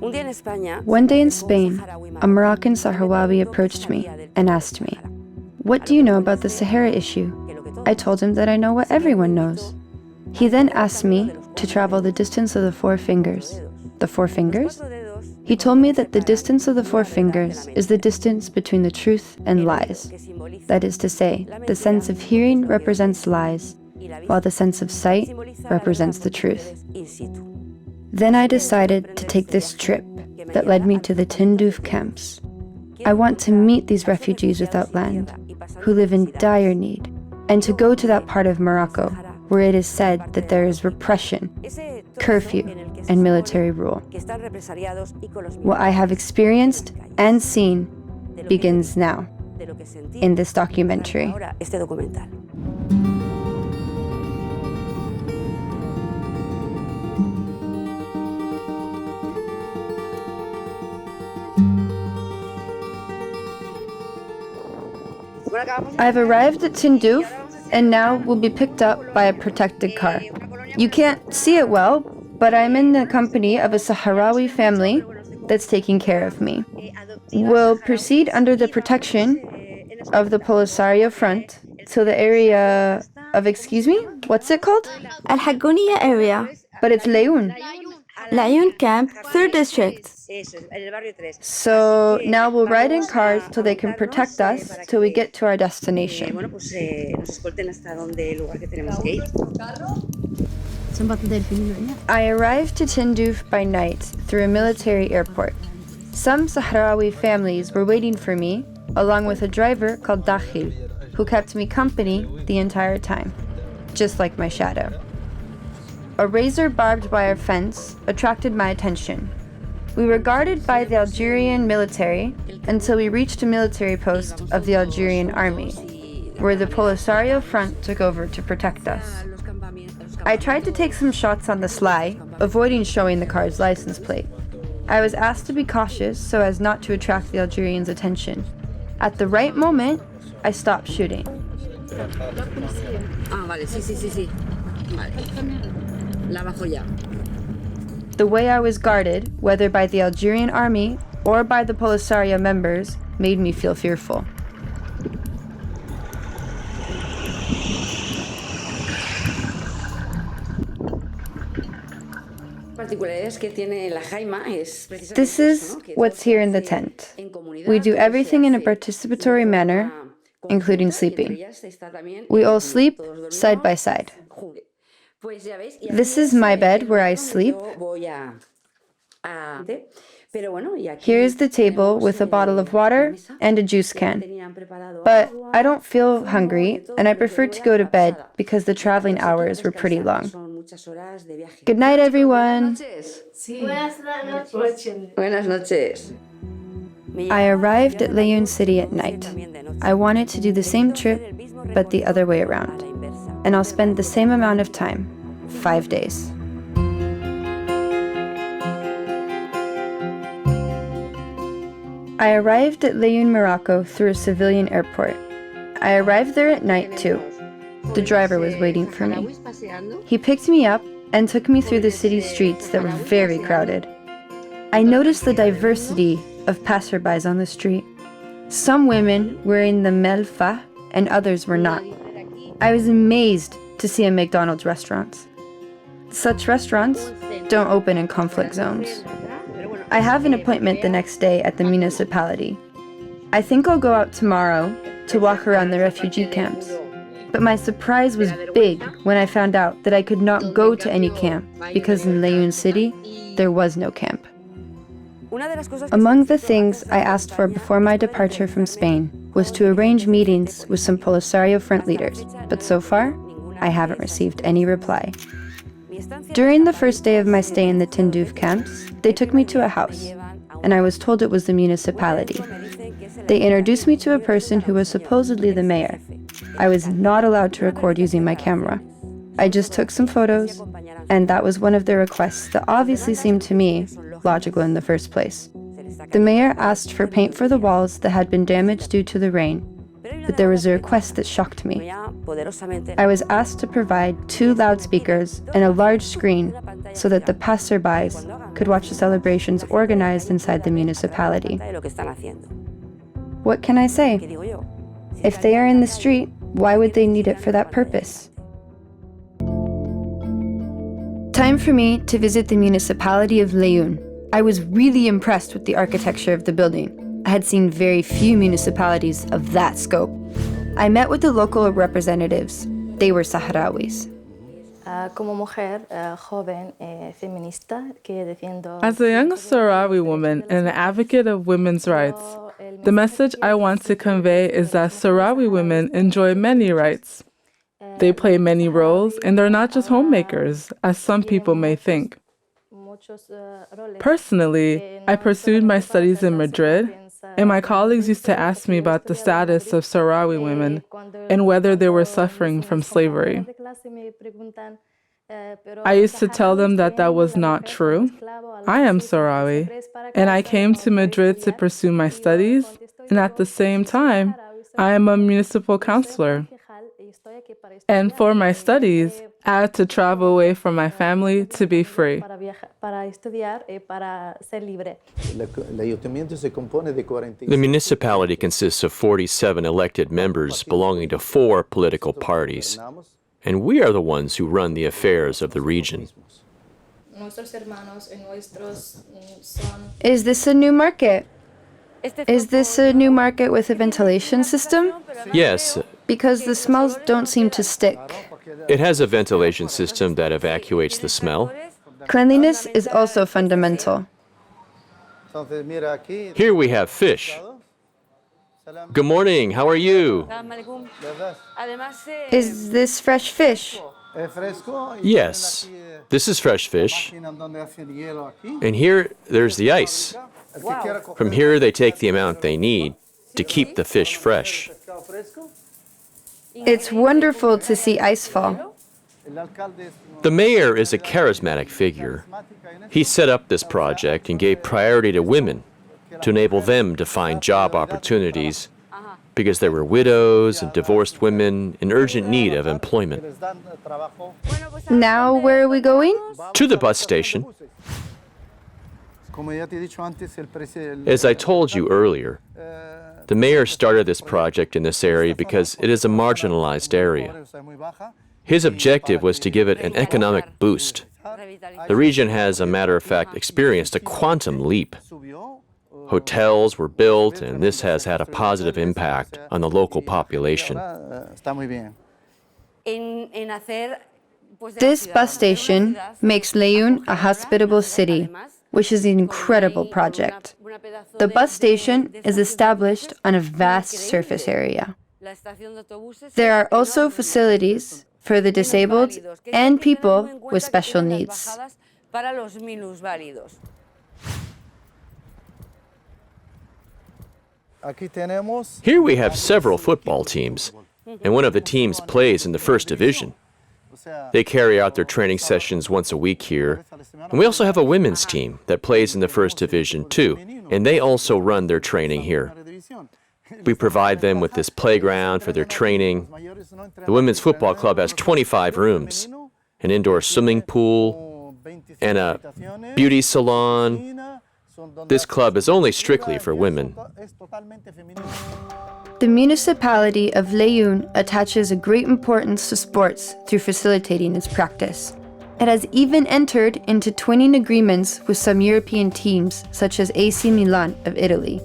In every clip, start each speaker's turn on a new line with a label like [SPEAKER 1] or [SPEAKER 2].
[SPEAKER 1] One day in Spain, a Moroccan Sahrawi approached me and asked me, "What do you know about the Sahara issue?" I told him that I know what everyone knows. He then asked me to travel the distance of the four fingers. The four fingers? He told me that the distance of the four fingers is the distance between the truth and lies. That is to say, the sense of hearing represents lies, while the sense of sight represents the truth. Then I decided to take this trip that led me to the Tindouf camps. I want to meet these refugees without land, who live in dire need, and to go to that part of Morocco where it is said that there is repression, curfew, and military rule. What I have experienced and seen begins now, in this documentary. I've arrived at Tindouf and now will be picked up by a protected car. You can't see it well, but I'm in the company of a Sahrawi family that's taking care of me. We'll proceed under the protection of the Polisario front to the area of, excuse me, what's it called?
[SPEAKER 2] Al Hagonia area.
[SPEAKER 1] But it's Laayoune.
[SPEAKER 2] Laayoune camp, 3rd district.
[SPEAKER 1] So now we'll ride in cars till they can protect us till we get to our destination. I arrived to Tindouf by night through a military airport. Some Sahrawi families were waiting for me, along with a driver called Dakhil, who kept me company the entire time, just like my shadow. A razor barbed wire fence attracted my attention. We were guarded by the Algerian military until we reached a military post of the Algerian army, where the Polisario front took over to protect us. I tried to take some shots on the sly, avoiding showing the car's license plate. I was asked to be cautious so as not to attract the Algerians' attention. At the right moment, I stopped shooting. The way I was guarded, whether by the Algerian army or by the Polisario members, made me feel fearful. This is what's here in the tent. We do everything in a participatory manner, including sleeping. We all sleep side by side. This is my bed where I sleep. Here's the table with a bottle of water and a juice can. But I don't feel hungry, and I prefer to go to bed because the traveling hours were pretty long. Good night, everyone. I arrived at Laayoune City at night. I wanted to do the same trip, but the other way around. And I'll spend the same amount of time, 5 days. I arrived at Laayoune, Morocco through a civilian airport. I arrived there at night too. The driver was waiting for me. He picked me up and took me through the city streets that were very crowded. I noticed the diversity of passerbys on the street. Some women were in the melfa and others were not. I was amazed to see a McDonald's restaurant. Such restaurants don't open in conflict zones. I have an appointment the next day at the municipality. I think I'll go out tomorrow to walk around the refugee camps. But my surprise was big when I found out that I could not go to any camp because in Laayoune City, there was no camp. Among the things I asked for before my departure from Spain was to arrange meetings with some Polisario front leaders, but so far, I haven't received any reply. During the first day of my stay in the Tindouf camps, they took me to a house, and I was told it was the municipality. They introduced me to a person who was supposedly the mayor. I was not allowed to record using my camera. I just took some photos, and that was one of their requests that obviously seemed to me logical in the first place. The mayor asked for paint for the walls that had been damaged due to the rain, but there was a request that shocked me. I was asked to provide 2 loudspeakers and a large screen so that the passerbys could watch the celebrations organized inside the municipality. What can I say? If they are in the street, why would they need it for that purpose? Time for me to visit the municipality of Laayoune. I was really impressed with the architecture of the building. I had seen very few municipalities of that scope. I met with the local representatives. They were Sahrawis.
[SPEAKER 3] As a young
[SPEAKER 4] Sahrawi woman and an advocate of women's rights, the message I want to convey is that Sahrawi women enjoy many rights. They play many roles, and they're not just homemakers, as some people may think. Personally, I pursued my studies in Madrid, and my colleagues used to ask me about the status of Sahrawi women and whether they were suffering from slavery. I used to tell them that that was not true. I am Sahrawi, and I came to Madrid to pursue my studies, and at the same time, I am a municipal councillor. And for my studies, I had to travel away from my family to be free.
[SPEAKER 5] The municipality consists of 47 elected members belonging to 4 political parties, and we are the ones who run the affairs of the region.
[SPEAKER 1] Is this a new market? Is this a new market with a ventilation system?
[SPEAKER 5] Yes,
[SPEAKER 1] Because the smells don't seem to stick.
[SPEAKER 5] it has a ventilation system that evacuates the smell.
[SPEAKER 1] Cleanliness is also fundamental.
[SPEAKER 5] Here we have fish. Good morning, how are you?
[SPEAKER 1] Is this fresh fish?
[SPEAKER 5] Yes, this is fresh fish. And here, there's the ice. From here, they take the amount they need to keep the fish fresh.
[SPEAKER 1] It's wonderful to see ice fall.
[SPEAKER 5] The mayor is a charismatic figure. He set up this project and gave priority to women to enable them to find job opportunities because there were widows and divorced women in urgent need of employment.
[SPEAKER 1] Now, where are we going?
[SPEAKER 5] To the bus station. As I told you earlier, the mayor started this project in this area because it is a marginalized area. His objective was to give it an economic boost. The region has, as a matter of fact, experienced a quantum leap. Hotels were built, and this has had a positive impact on the local population.
[SPEAKER 1] This bus station makes Laayoune a hospitable city, which is an incredible project. The bus station is established on a vast surface area. There are also facilities for the disabled and people with special needs.
[SPEAKER 5] Here we have several football teams, and one of the teams plays in the first division. They carry out their training sessions once a week here. And we also have a women's team that plays in the first division too, and they also run their training here. We provide them with this playground for their training. The women's football club has 25 rooms, an indoor swimming pool, and a beauty salon. This club is only strictly for women.
[SPEAKER 1] The municipality of Laayoune attaches a great importance to sports through facilitating its practice. It has even entered into twinning agreements with some European teams, such as AC Milan of Italy.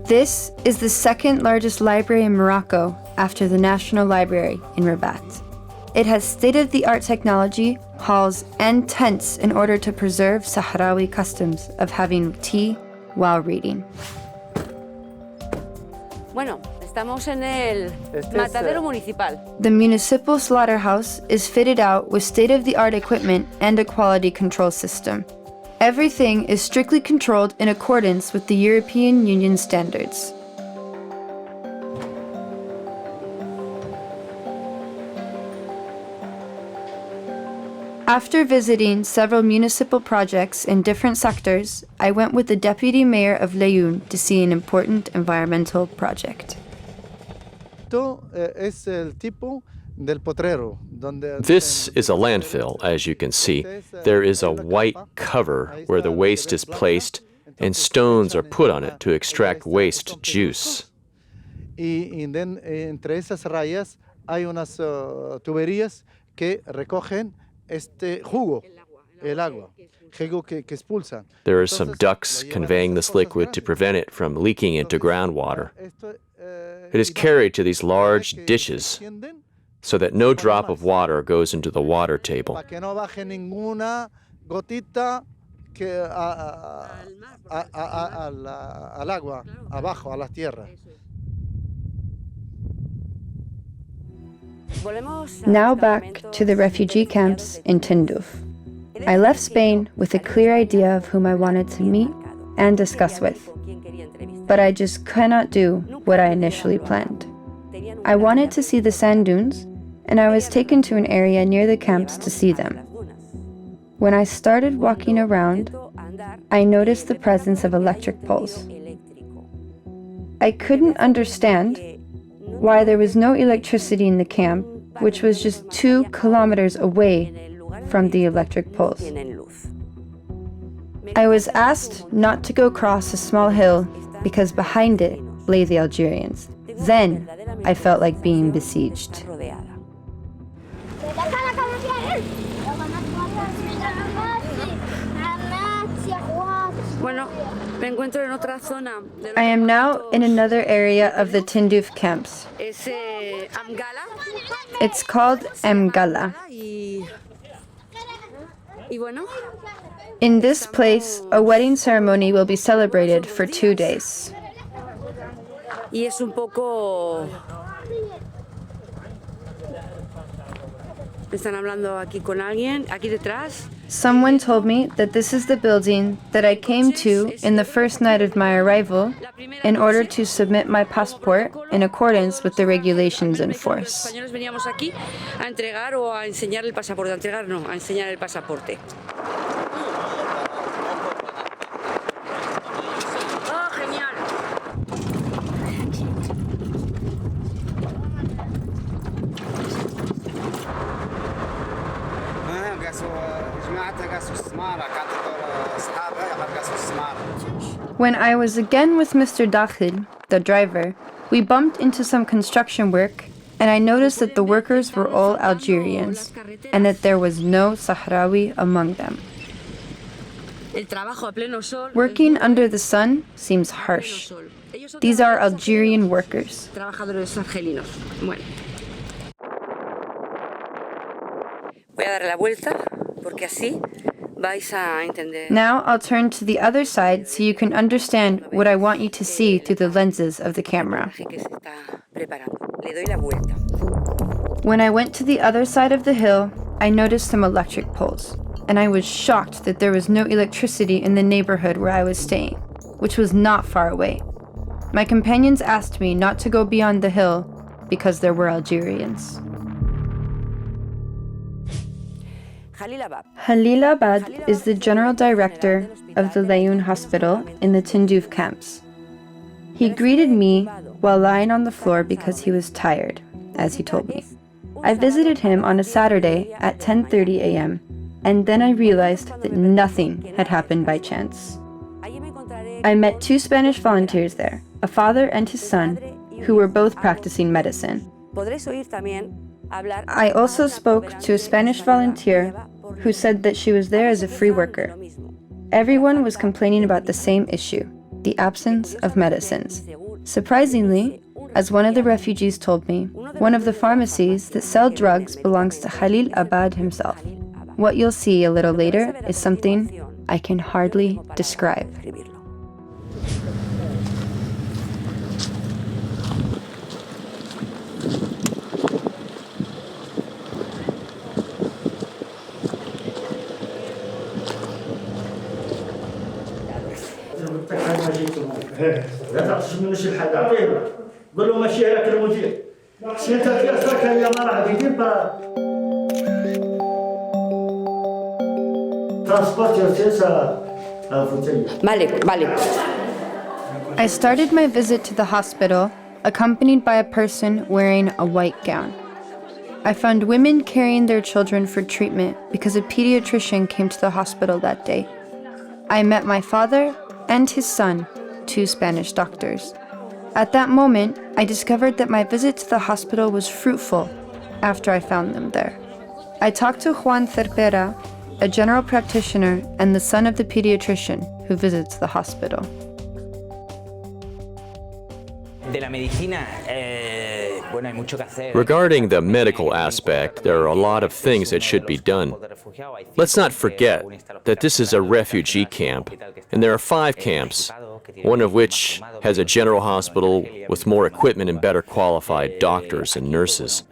[SPEAKER 1] This is the second largest library in Morocco after the National Library in Rabat. It has state-of-the-art technology, halls, and tents in order to preserve Sahrawi customs of having tea while reading. The municipal slaughterhouse is fitted out with state-of-the-art equipment and a quality control system. Everything is strictly controlled in accordance with the European Union standards. After visiting several municipal projects in different sectors, I went with the deputy mayor of Laayoune to see an important environmental project.
[SPEAKER 5] This is a landfill, as you can see. There is a white cover where the waste is placed and stones are put on it to extract waste juice.
[SPEAKER 6] Y entre esas rayas hay unas tuberías que recogen este jugo, el agua, jugo que expulsan.
[SPEAKER 5] There are some ducts conveying this liquid to prevent it from leaking into groundwater. It is carried to these large dishes so that no drop of water goes into the water table.
[SPEAKER 6] Para que no baje ninguna gotita al agua, abajo, a la tierra.
[SPEAKER 1] Now back to the refugee camps in Tindouf. I left Spain with a clear idea of whom I wanted to meet and discuss with, but I just cannot do what I initially planned. I wanted to see the sand dunes, and I was taken to an area near the camps to see them. When I started walking around, I noticed the presence of electric poles. I couldn't understand why there was no electricity in the camp, which was just 2 kilometers away from the electric poles. I was asked not to go across a small hill because behind it lay the Algerians. Then I felt like being besieged. I am now in another area of the Tindouf camps. It's called Mgala. In this place, a wedding ceremony will be celebrated for 2 days. Someone told me that this is the building that I came to in the first night of my arrival in order to submit my passport in accordance with the regulations in force. When I was again with Mr. Dakhil, the driver, we bumped into some construction work, and I noticed that the workers were all Algerians, and that there was no Sahrawi among them. Working under the sun seems harsh. These are Algerian workers. Now I'll turn to the other side so you can understand what I want you to see through the lenses of the camera. When I went to the other side of the hill, I noticed some electric poles, and I was shocked that there was no electricity in the neighborhood where I was staying, which was not far away. My companions asked me not to go beyond the hill because there were Algerians. Khalilabad is the general director of the Laayoune hospital in the Tindouf camps. He greeted me while lying on the floor because he was tired, as he told me. I visited him on a Saturday at 10:30 a.m., and then I realized that nothing had happened by chance. I met 2 Spanish volunteers there, a father and his son, who were both practicing medicine. I also spoke to a Spanish volunteer who said that she was there as a free worker. Everyone was complaining about the same issue, the absence of medicines. Surprisingly, as one of the refugees told me, one of the pharmacies that sell drugs belongs to Khalilabad himself. What you'll see a little later is something I can hardly describe.
[SPEAKER 7] لا تعطش منه شي حاجه عطيه قول له ماشي لك المدير سيت فيك يا ما راح يدير ترانسبورت يرتسا
[SPEAKER 2] Vale.
[SPEAKER 1] I started my visit to the hospital accompanied by a person wearing a white gown. I found women carrying their children for treatment because a pediatrician came to the hospital that day. I met my father and his son, two Spanish doctors. At that moment, I discovered that my visit to the hospital was fruitful after I found them there. I talked to Juan Cerpera, a general practitioner and the son of the pediatrician who visits the hospital.
[SPEAKER 5] Regarding the medical aspect, there are a lot of things that should be done. Let's not forget that this is a refugee camp, and there are 5 camps, one of which has a general hospital with more equipment and better qualified doctors and nurses.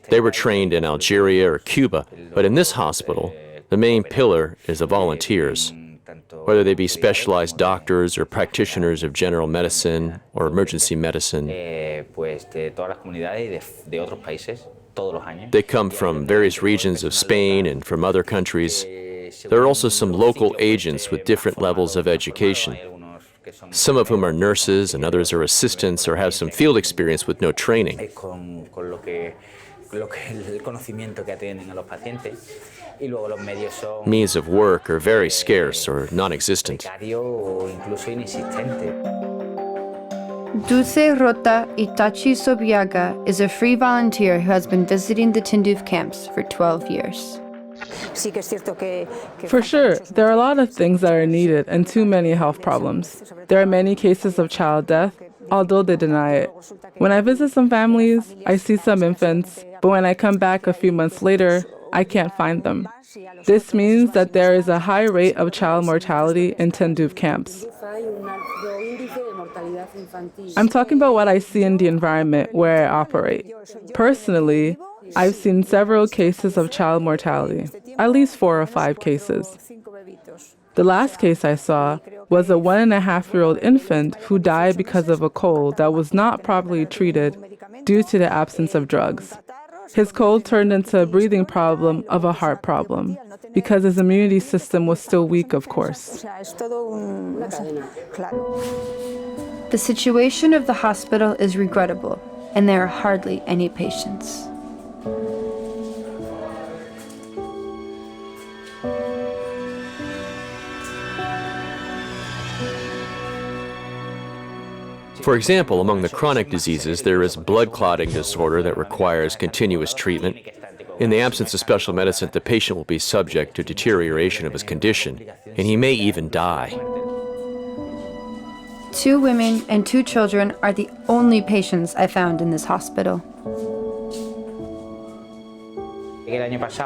[SPEAKER 5] They were trained in Algeria or Cuba, but in this hospital, the main pillar is the volunteers. Whether they be specialized doctors or practitioners of general medicine or emergency medicine. They come from various regions of Spain and from other countries. There are also some local agents with different levels of education, some of whom are nurses and others are assistants or have some field experience with no training. Means of work are very scarce or non-existent.
[SPEAKER 1] Dulce Rota Itachi Sobiaga is a free volunteer who has been visiting the Tindouf camps for 12 years.
[SPEAKER 4] For sure, there are a lot of things that are needed and too many health problems. There are many cases of child death, although they deny it. When I visit some families, I see some infants, but when I come back a few months later, I can't find them. This means that there is a high rate of child mortality in Tindouf camps. I'm talking about what I see in the environment where I operate. Personally, I've seen several cases of child mortality, at least 4 or 5 cases. The last case I saw was a 1.5-year-old infant who died because of a cold that was not properly treated due to the absence of drugs. His cold turned into a breathing problem of a heart problem because his immunity system was still weak, of course.
[SPEAKER 1] The situation of the hospital is regrettable, and there are hardly any patients.
[SPEAKER 5] For example, among the chronic diseases, there is blood clotting disorder that requires continuous treatment. In the absence of special medicine, the patient will be subject to deterioration of his condition, and he may even die.
[SPEAKER 1] 2 women and 2 children are the only patients I found in this hospital.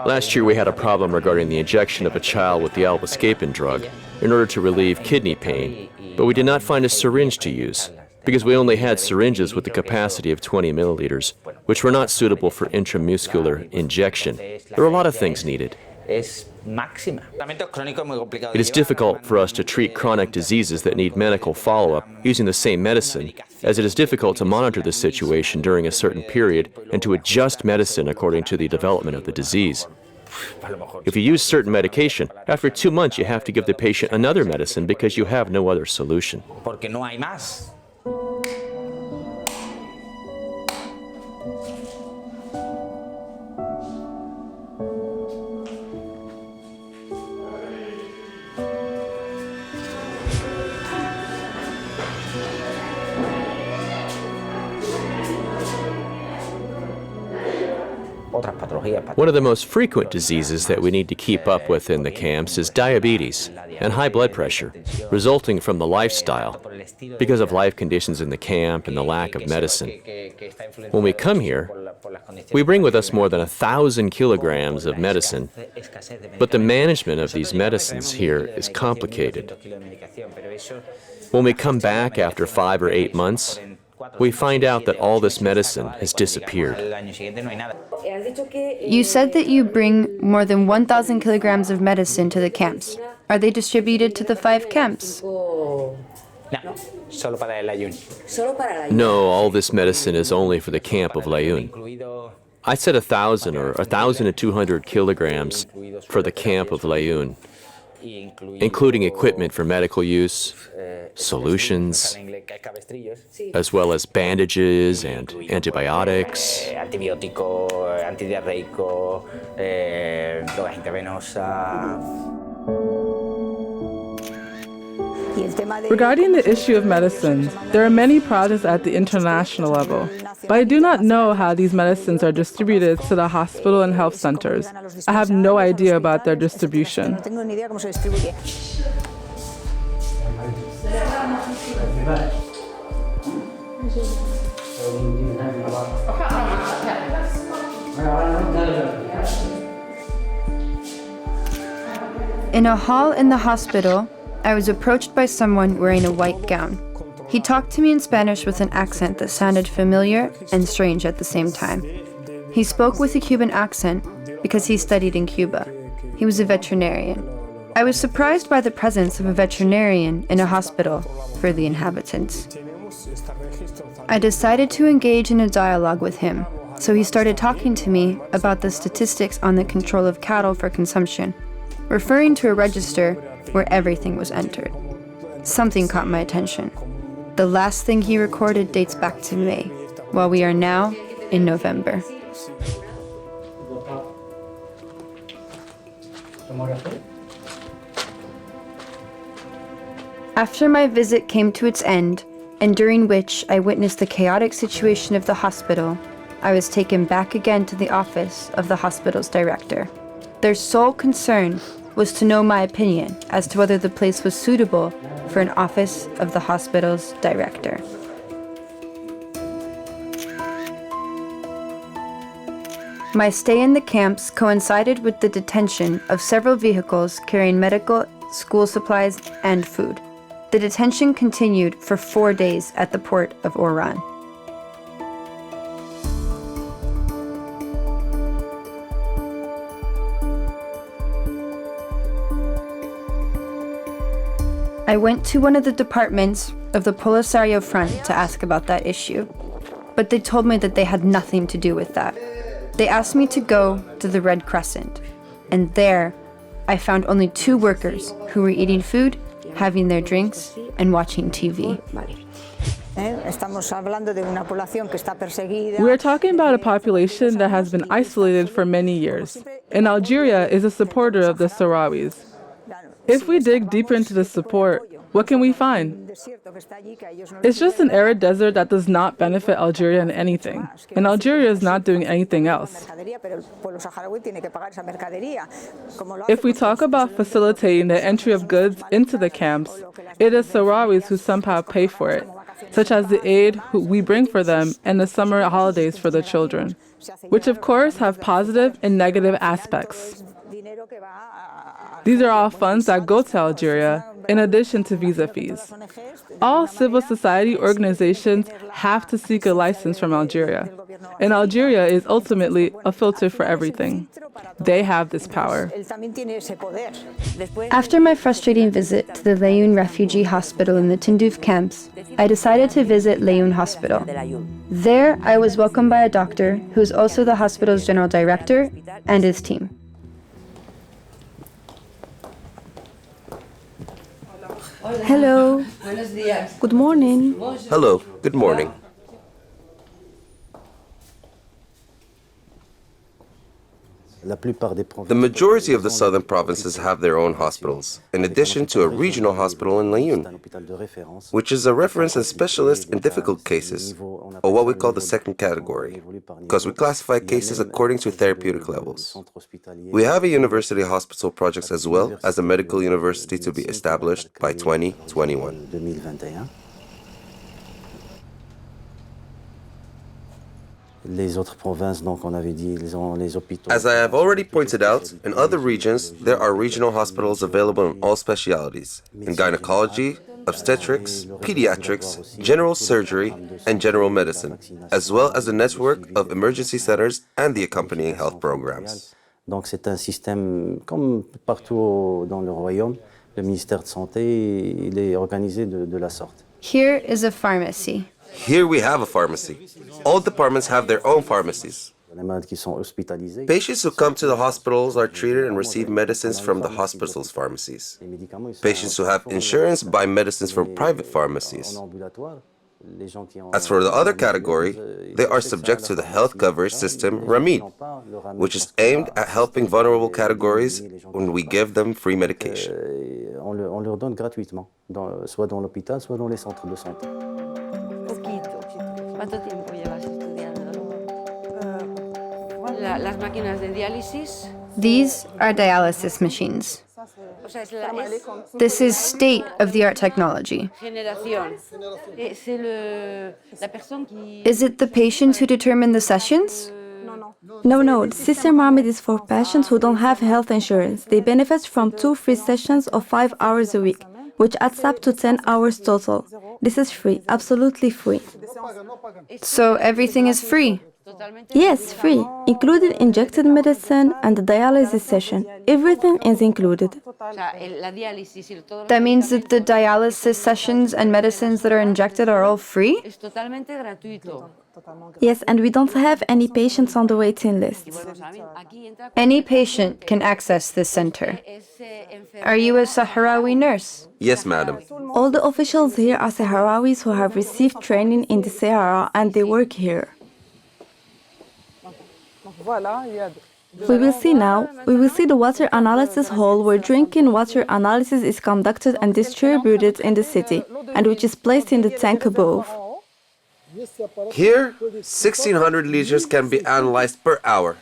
[SPEAKER 5] Last year we had a problem regarding the injection of a child with the albascapin drug in order to relieve kidney pain, but we did not find a syringe to use because we only had syringes with the capacity of 20 milliliters, which were not suitable for intramuscular injection. There are a lot of things needed. It is difficult for us to treat chronic diseases that need medical follow-up using the same medicine, as it is difficult to monitor the situation during a certain period and to adjust medicine according to the development of the disease. If you use certain medication, after 2 months you have to give the patient another medicine because you have no other solution. One of the most frequent diseases that we need to keep up with in the camps is diabetes and high blood pressure, resulting from the lifestyle, because of life conditions in the camp and the lack of medicine. When we come here, we bring with us more than 1,000 kilograms of medicine, but the management of these medicines here is complicated. When we come back after 5 or 8 months, we find out that all this medicine has disappeared.
[SPEAKER 1] You said that you bring more than 1,000 kilograms of medicine to the camps. Are they distributed to the 5 camps?
[SPEAKER 5] No, all this medicine is only for the camp of Laayoune. I said 1,000 or 1,200 kilograms for the camp of Laayoune. including equipment for medical use, solutions, as well as bandages and antibiotics.
[SPEAKER 4] Regarding the issue of medicines, there are many projects at the international level, but I do not know how these medicines are distributed to the hospital and health centers. I have no idea about their distribution.
[SPEAKER 1] In a hall in the hospital, I was approached by someone wearing a white gown. He talked to me in Spanish with an accent that sounded familiar and strange at the same time. He spoke with a Cuban accent because he studied in Cuba. He was a veterinarian. I was surprised by the presence of a veterinarian in a hospital for the inhabitants. I decided to engage in a dialogue with him, so he started talking to me about the statistics on the control of cattle for consumption, referring to a register where everything was entered. Something caught my attention. The last thing he recorded dates back to May, while we are now in November. After my visit came to its end, and during which I witnessed the chaotic situation of the hospital, I was taken back again to the office of the hospital's director. Their sole concern was to know my opinion as to whether the place was suitable for an office of the hospital's director. My stay in the camps coincided with the detention of several vehicles carrying medical, school supplies, and food. The detention continued for 4 days at the port of Oran. I went to one of the departments of the Polisario Front to ask about that issue, but they told me that they had nothing to do with that. They asked me to go to the Red Crescent, and there I found only 2 workers who were eating food, having their drinks, and watching TV.
[SPEAKER 4] We are talking about a population that has been isolated for many years, and Algeria is a supporter of the Sahrawis. If we dig deeper into the support, what can we find? It's just an arid desert that does not benefit Algeria in anything, and Algeria is not doing anything else. If we talk about facilitating the entry of goods into the camps, it is Sahrawis who somehow pay for it, such as the aid we bring for them and the summer holidays for the children, which of course have positive and negative aspects. These are all funds that go to Algeria, in addition to visa fees. All civil society organizations have to seek a license from Algeria, and Algeria is ultimately a filter for everything. They have this power.
[SPEAKER 1] After my frustrating visit to the Laayoune refugee hospital in the Tindouf camps, I decided to visit Laayoune Hospital. There, I was welcomed by a doctor who is also the hospital's general director and his team. Hello. Good morning.
[SPEAKER 8] Hello, good morning. The majority of the southern provinces have their own hospitals, in addition to a regional hospital in Laayoune, which is a reference and specialist in difficult cases, or what we call the second category, because we classify cases according to therapeutic levels. We have a university hospital project as well as a medical university to be established by 2021. As I have already pointed out, in other regions, there are regional hospitals available in all specialities, in gynecology, obstetrics, pediatrics, general surgery, and general medicine, as well as a network of emergency centers and the accompanying health programs.
[SPEAKER 9] Donc c'est un système comme partout dans le royaume, le ministère de Santé, il est organisé de la sorte.
[SPEAKER 1] Here is a pharmacy.
[SPEAKER 8] Here we have a pharmacy. All departments have their own pharmacies. Patients who come to the hospitals are treated and receive medicines from the hospital's pharmacies. Patients who have insurance buy medicines from private pharmacies. As for the other category, they are subject to the health coverage system RAMID, which is aimed at helping vulnerable categories when we give them free medication.
[SPEAKER 9] On leur donne gratuitement, soit dans l'hôpital, soit dans les centres de santé.
[SPEAKER 2] ¿Cuánto tiempo llevas estudiando? Las máquinas de diálisis.
[SPEAKER 1] These are dialysis machines. This is state-of-the-art technology. Is it the patients who determine the sessions?
[SPEAKER 3] No, the system RAMID is for patients who don't have health insurance. They benefit from 2 free sessions of 5 hours a week, which adds up to 10 hours total. This is free, absolutely free.
[SPEAKER 1] So everything is free?
[SPEAKER 3] Yes, free, including injected medicine and the dialysis session. Everything is included.
[SPEAKER 1] That means that the dialysis sessions and medicines that are injected are all free?
[SPEAKER 3] Yes, and we don't have any patients on the waiting list.
[SPEAKER 1] Any patient can access this center. Are you a Sahrawi nurse?
[SPEAKER 8] Yes, madam.
[SPEAKER 3] All the officials here are Sahrawis who have received training in the Sahara and they work here. We will see now. We will see the water analysis hall where drinking water analysis is conducted and distributed in the city, and which is placed in the tank above.
[SPEAKER 8] Here, 1,600 liters can be analyzed per hour.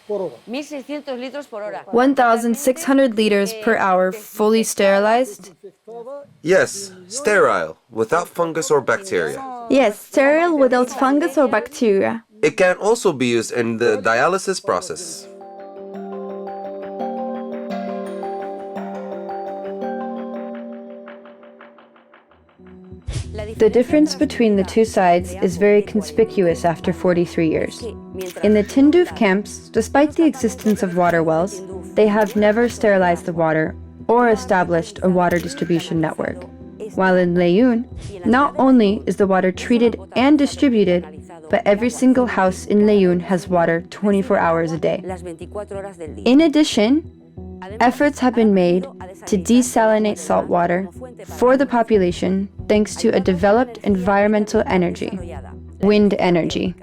[SPEAKER 1] 1,600 liters per hour fully sterilized?
[SPEAKER 8] Yes, sterile, without fungus or bacteria.
[SPEAKER 3] Yes, sterile without fungus or bacteria.
[SPEAKER 8] It can also be used in the dialysis process.
[SPEAKER 1] The difference between the two sides is very conspicuous after 43 years. In the Tindouf camps, despite the existence of water wells, they have never sterilized the water or established a water distribution network. While in Laayoune, not only is the water treated and distributed, but every single house in Laayoune has water 24 hours a day. In addition, efforts have been made to desalinate salt water for the population thanks to a developed environmental energy, wind energy.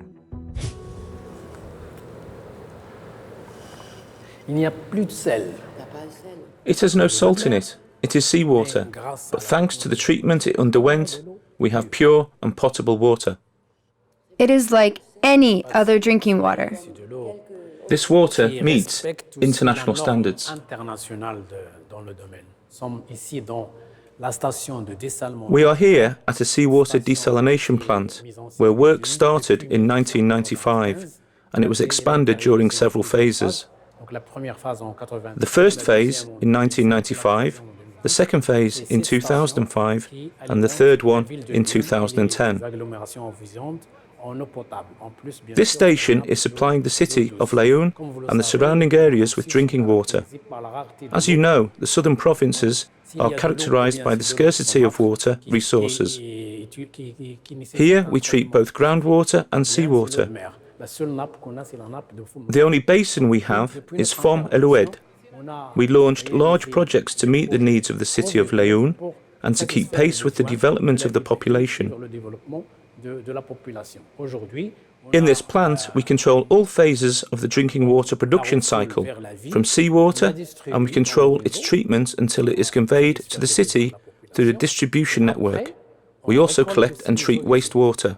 [SPEAKER 10] It has no salt in it. It is seawater. But thanks to the treatment it underwent, we have pure and potable water.
[SPEAKER 1] It is like any other drinking water.
[SPEAKER 10] This water meets international standards. We are here at a seawater desalination plant where work started in 1995 and it was expanded during several phases. The first phase in 1995, the second phase in 2005 and the third one in 2010. This station is supplying the city of Laayoune and the surrounding areas with drinking water. As you know, the southern provinces are characterized by the scarcity of water resources. Here we treat both groundwater and seawater. The only basin we have is Fom El Oued. We launched large projects to meet the needs of the city of Laayoune and to keep pace with the development of the population. In this plant, we control all phases of the drinking water production cycle, from seawater, and we control its treatment until it is conveyed to the city through the distribution network. We also collect and treat wastewater.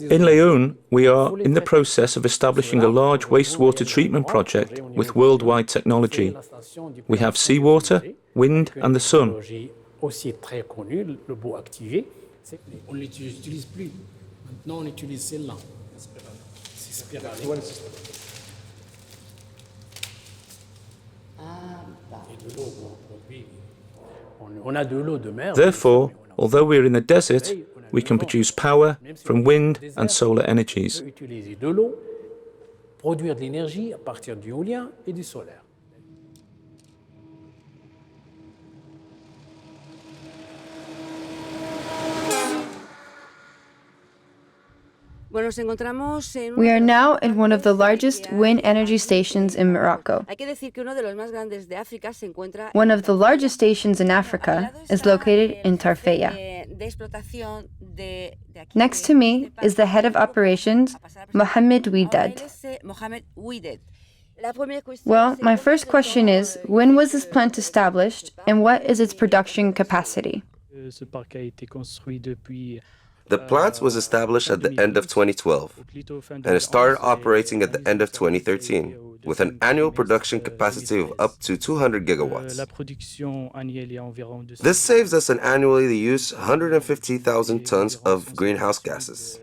[SPEAKER 10] In Laayoune, we are in the process of establishing a large wastewater treatment project with worldwide technology. We have seawater, wind and the sun. Therefore, although we are in the desert, we can produce power from wind and solar energies.
[SPEAKER 1] We are now in one of the largest wind energy stations in Morocco. One of the largest stations in Africa is located in Tarfaya. Next to me is the head of operations, Mohamed Ouidad. Well, my first question is, when was this plant established and what is its production capacity?
[SPEAKER 8] The plant was established at the end of 2012 and it started operating at the end of 2013 with an annual production capacity of up to 200 gigawatts. This saves us an annually use 150,000 tons of greenhouse gases.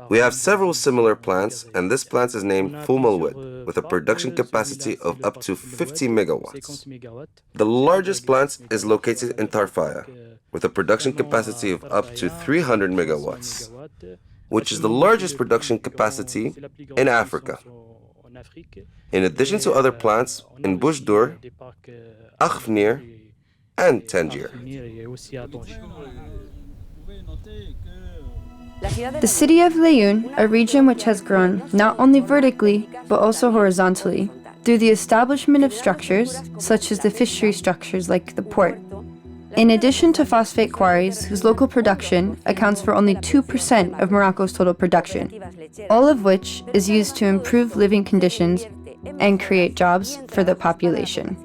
[SPEAKER 8] We have several similar plants, and this plant is named Fumalwid, with a production capacity of up to 50 megawatts. The largest plant is located in Tarfaya, with a production capacity of up to 300 megawatts, which is the largest production capacity in Africa. In addition to other plants in Boujdour, Akhfnir, and Tangier.
[SPEAKER 1] The city of Laayoune, a region which has grown not only vertically, but also horizontally, through the establishment of structures, such as the fishery structures like the port. In addition to phosphate quarries, whose local production accounts for only 2% of Morocco's total production, all of which is used to improve living conditions and create jobs for the population.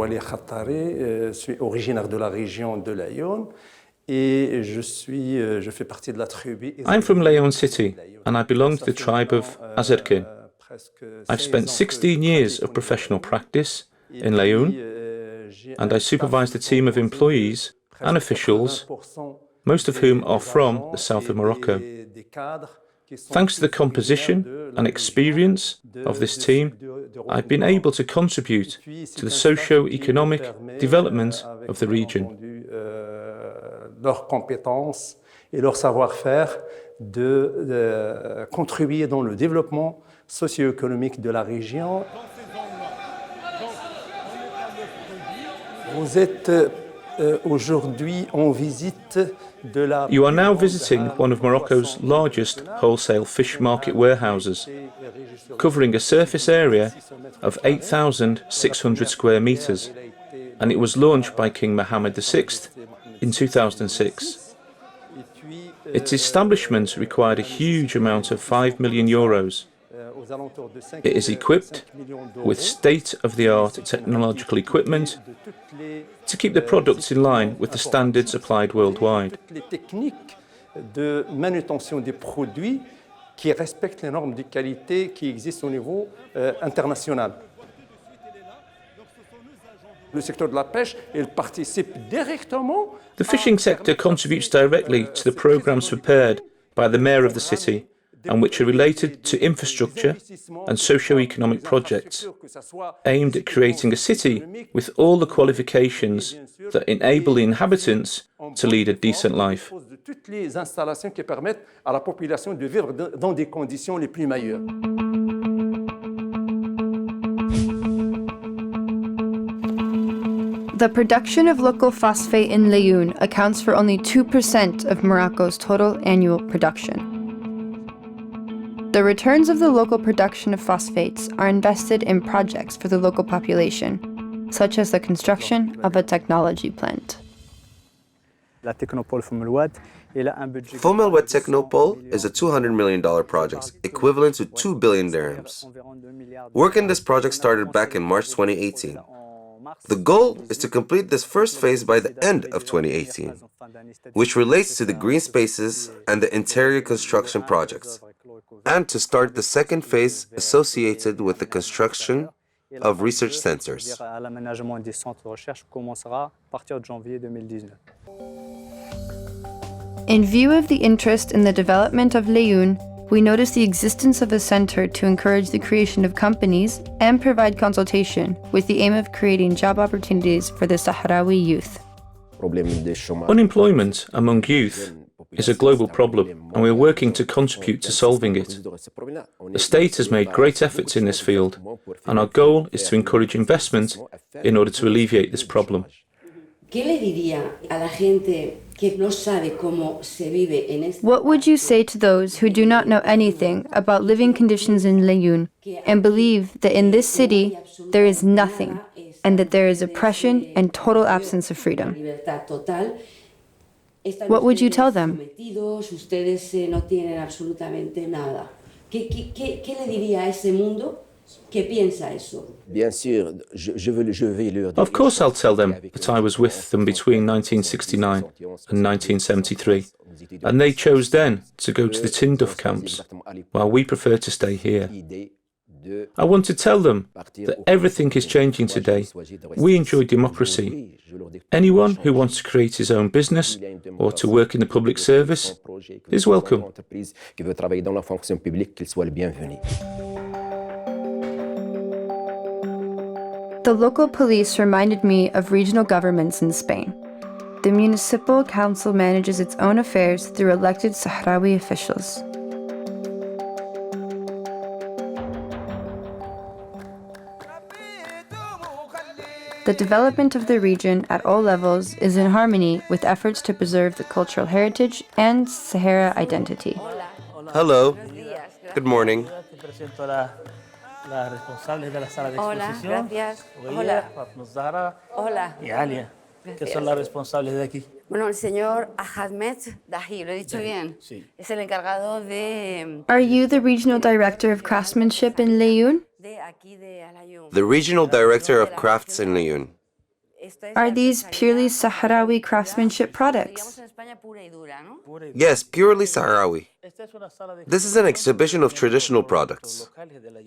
[SPEAKER 11] Je suis originaire de la région de Laayoune et je fais partie de la tribu.
[SPEAKER 10] I'm from Laayoune City and I belong to the tribe of Azerkin. I've spent 16 years of professional practice in Laayoune and I supervised a team of employees and officials, most of whom are from the south of Morocco. Thanks to the composition and experience of this team, I've been able to contribute to the socio-economic development of the region.
[SPEAKER 11] Leurs compétences et leur savoir-faire de contribuer dans le développement socio-économique de la région. Vous êtes aujourd'hui en visite de la...
[SPEAKER 10] You are now visiting one of Morocco's largest wholesale fish market warehouses, covering a surface area of 8,600 square meters, and it was launched by King Mohammed VI in 2006. Its establishment required a huge amount of €5 million. It is equipped with state-of-the-art technological equipment to keep the products in line with the standards applied worldwide.
[SPEAKER 11] Les techniques de manutention des produits qui respectent les normes de qualité qui existent au niveau international. Le secteur de la pêche, il participe directement.
[SPEAKER 10] The fishing sector contributes directly to the programs prepared by the mayor of the city and which are related to infrastructure and socio-economic projects aimed at creating a city with all the qualifications that enable the inhabitants to lead a decent life.
[SPEAKER 11] Toutes les installations qui permettent à la population de vivre dans des conditions les plus meilleures.
[SPEAKER 1] The production of local phosphate in Laayoune accounts for only 2% of Morocco's total annual production. The returns of the local production of phosphates are invested in projects for the local population, such as the construction of a technology plant.
[SPEAKER 8] Fumalwid Technopole is a $200 million project, equivalent to 2 billion dirhams. Work in this project started back in March 2018. The goal is to complete this first phase by the end of 2018, which relates to the green spaces and the interior construction projects, and to start the second phase associated with the construction of research centers.
[SPEAKER 1] In view of the interest in the development of Laayoune, we notice the existence of a center to encourage the creation of companies and provide consultation with the aim of creating job opportunities for the Sahrawi youth.
[SPEAKER 10] Unemployment among youth is a global problem, and we're working to contribute to solving it. The state has made great efforts in this field, and our goal is to encourage investment in order to alleviate this problem.
[SPEAKER 1] What would you say to those who do not know anything about living conditions in Laayoune and believe that in this city there is nothing and that there is oppression and total absence of freedom? What would you tell them?
[SPEAKER 10] Of course I'll tell them that I was with them between 1969 and 1973, and they chose then to go to the Tindouf camps, while we prefer to stay here. I want to tell them that everything is changing today. We enjoy democracy. Anyone who wants to create his own business or to work in the public service is welcome.
[SPEAKER 1] The local police reminded me of regional governments in Spain. The municipal council manages its own affairs through elected Sahrawi officials. The development of the region at all levels is in harmony with efforts to preserve the cultural heritage and Sahara identity.
[SPEAKER 8] Hello. Good morning.
[SPEAKER 2] Hola, gracias. Hola. Hola.
[SPEAKER 12] Y Alia, que son las responsables de aquí.
[SPEAKER 2] Bueno, el señor Ahmed Dahi, lo he dicho bien.
[SPEAKER 12] Sí.
[SPEAKER 2] Es el encargado de
[SPEAKER 1] Are you the regional director of craftsmanship in Laayoune?
[SPEAKER 2] aquí de Laayoune.
[SPEAKER 8] The regional director of crafts in Laayoune.
[SPEAKER 1] Are these purely Sahrawi craftsmanship products?
[SPEAKER 8] Yes, purely Sahrawi. This is an exhibition of traditional products,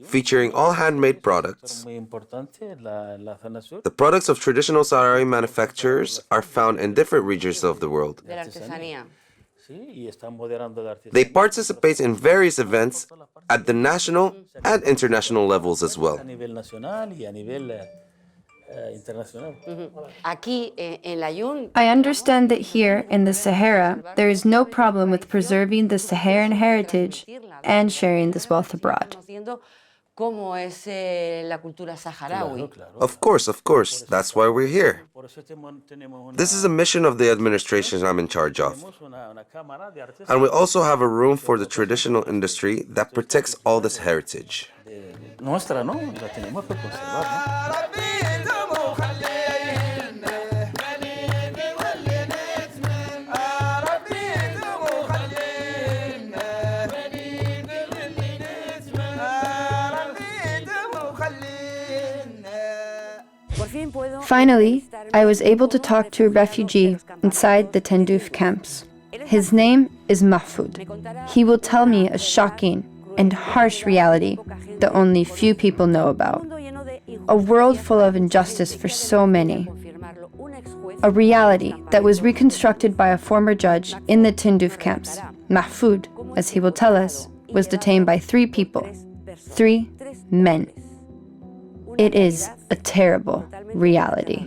[SPEAKER 8] featuring all handmade products. The products of traditional Sahrawi manufacturers are found in different regions of the world. They participate in various events at the national and international levels as well.
[SPEAKER 1] I understand that here in the Sahara, there is no problem with preserving the Saharan heritage and sharing this wealth abroad.
[SPEAKER 8] Of course. That's why we're here. This is a mission of the administration I'm in charge of. And we also have a room for the traditional industry that protects all this heritage.
[SPEAKER 1] Finally, I was able to talk to a refugee inside the Tindouf camps. His name is Mahfoud. He will tell me a shocking and harsh reality that only few people know about. A world full of injustice for so many. A reality that was reconstructed by a former judge in the Tindouf camps. Mahfoud, as he will tell us, was detained by 3 people. 3 men. It is a terrible reality.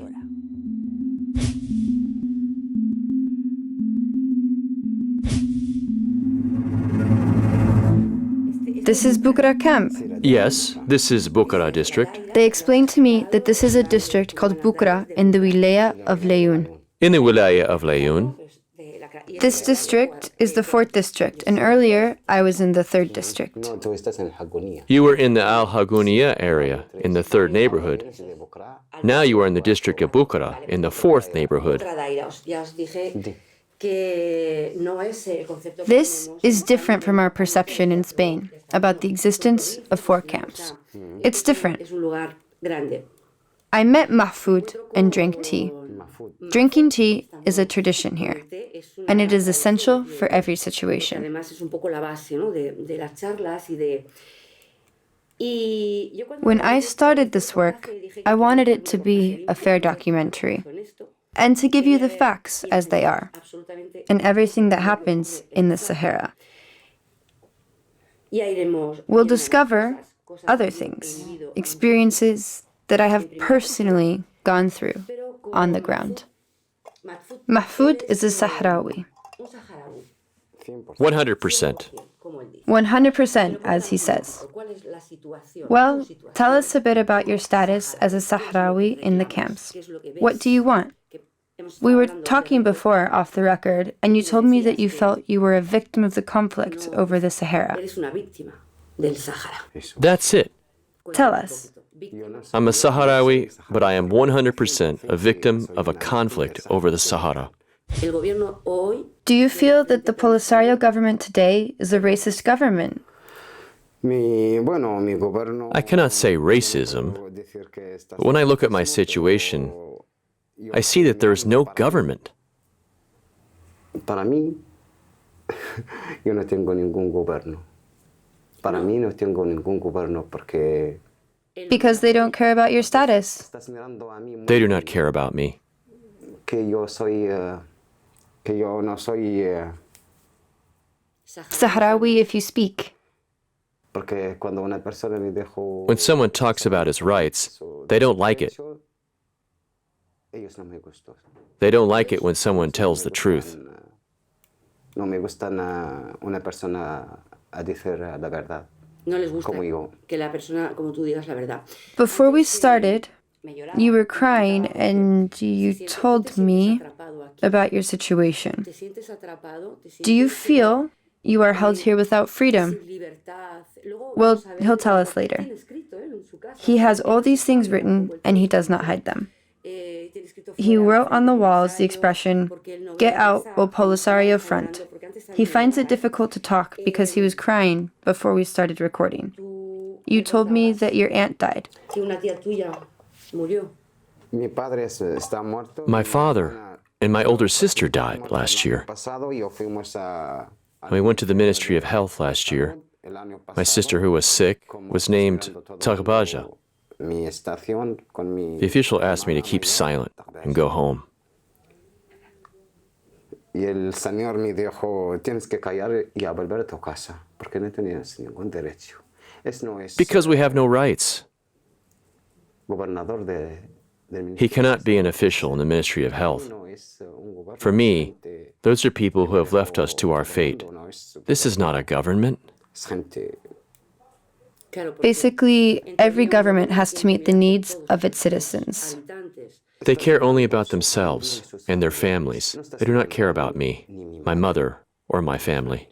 [SPEAKER 1] This is Bukhara camp.
[SPEAKER 5] Yes, this is Bukhara district.
[SPEAKER 1] They explained to me that this is a district called Bukhara in the wilaya of Laayoune.
[SPEAKER 5] In the wilaya of Laayoune.
[SPEAKER 1] This district is the 4th district, and earlier I was in the 3rd district.
[SPEAKER 5] You were in the Al-Hagounia area, in the 3rd neighborhood. Now you are in the district of Bukhara, in the 4th neighborhood.
[SPEAKER 1] This is different from our perception in Spain about the existence of 4 camps. It's different. I met Mahfoud and drank tea. Drinking tea is a tradition here, and it is essential for every situation. When I started this work, I wanted it to be a fair documentary, and to give you the facts as they are, and everything that happens in the Sahara. We'll discover other things, experiences that I have personally gone through on the ground. Mahfoud is a Sahrawi.
[SPEAKER 5] 100%.
[SPEAKER 1] 100%, as he says. Well, tell us a bit about your status as a Sahrawi in the camps. What do you want? We were talking before off the record, and you told me that you felt you were a victim of the conflict over the Sahara.
[SPEAKER 5] That's it.
[SPEAKER 1] Tell us.
[SPEAKER 5] I'm a Sahrawi, but I am 100% a victim of a conflict over the Sahara.
[SPEAKER 1] Do you feel that the Polisario government today is a racist government?
[SPEAKER 5] I cannot say racism, but when I look at my situation, I see that there is no government.
[SPEAKER 9] Para mí, yo no tengo ningún gobierno. Para mí no tengo ningún gobierno porque...
[SPEAKER 1] Because they don't care about your status.
[SPEAKER 5] They do not care about me.
[SPEAKER 9] Que yo no soy...
[SPEAKER 1] Sahrawi if you speak.
[SPEAKER 9] Porque cuando una persona me dejó...
[SPEAKER 5] When someone talks about his rights, they don't like it. They don't like it when someone tells the truth.
[SPEAKER 9] No me gusta una persona a decir la verdad.
[SPEAKER 2] No les gusta que la persona como tú digas la verdad.
[SPEAKER 1] Before we started, you were crying and you told me about your situation. Do you feel you are held here without freedom? Well, he'll tell us later. He has all these things written and he does not hide them. He wrote on the walls the expression, "Get out o Polisario front." He finds it difficult to talk because he was crying before we started recording. You told me that your aunt died.
[SPEAKER 5] My father and my older sister died last year. We went to the Ministry of Health last year. My sister, who was sick, was named Tagbaja. The official asked me to keep silent and go home. Because we have no rights. He cannot be an official in the Ministry of Health. For me, those are people who have left us to our fate. This is not a government.
[SPEAKER 1] Basically, every government has to meet the needs of its citizens.
[SPEAKER 5] They care only about themselves and their families. They do not care about me, my mother, or my family.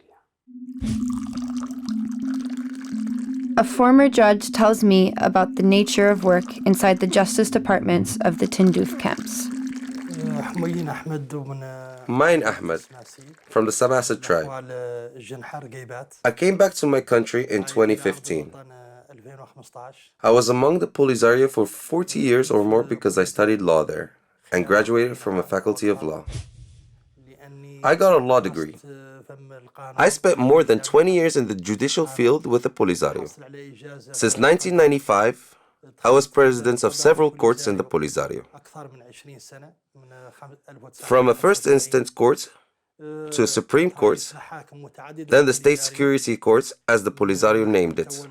[SPEAKER 1] A former judge tells me about the nature of work inside the justice departments of the Tindouf camps.
[SPEAKER 8] Mine Ahmed, from the Sabasa tribe. I came back to my country in 2015. I was among the Polisario for 40 years or more because I studied law there and graduated from a faculty of law. I got a law degree. I spent more than 20 years in the judicial field with the Polisario. Since 1995, I was president of several courts in the Polisario. From a first instance court to a Supreme Court, then the State Security Courts, as the Polisario named it.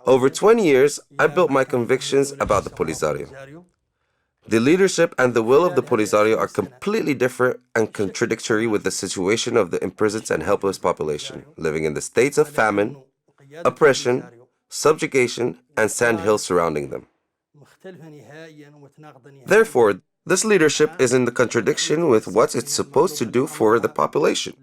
[SPEAKER 8] Over 20 years, I built my convictions about the Polisario. The leadership and the will of the Polisario are completely different and contradictory with the situation of the imprisoned and helpless population, living in the states of famine, oppression, subjugation, and sandhills surrounding them. Therefore, this leadership is in the contradiction with what it's supposed to do for the population.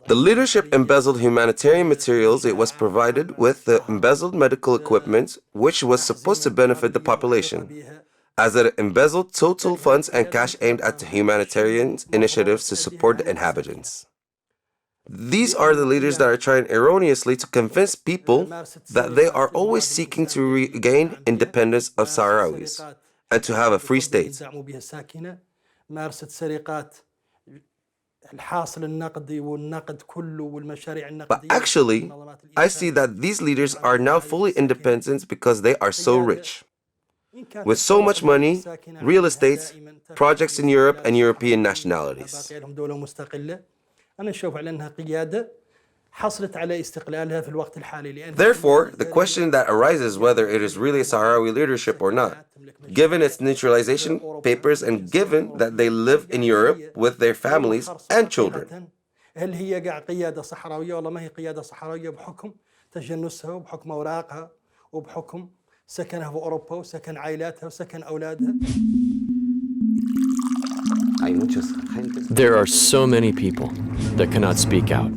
[SPEAKER 8] The leadership embezzled humanitarian materials it was provided with the embezzled medical equipment which was supposed to benefit the population, as it embezzled total funds and cash aimed at the humanitarian initiatives to support the inhabitants. These are the leaders that are trying erroneously to convince people that they are always seeking to regain independence of Sahrawis and to have a free state. But actually, I see that these leaders are now fully independent because they are so rich. With so much money, real estate, projects in Europe and European nationalities.
[SPEAKER 7] حصلت على استقلالها في الوقت الحالي لأن
[SPEAKER 8] Therefore, the question that arises whether it is really Sahrawi leadership or not, given its neutralization papers and given that they live in Europe with their families and children.
[SPEAKER 7] هل هي قاع قيادة صحراوية ولا ما هي قيادة صحراوية بحكم تجنسها وبحكم أوراقها وبحكم سكنها في أوروبا وسكن عائلاتها وسكن أولادها.
[SPEAKER 5] There are so many people that cannot speak out.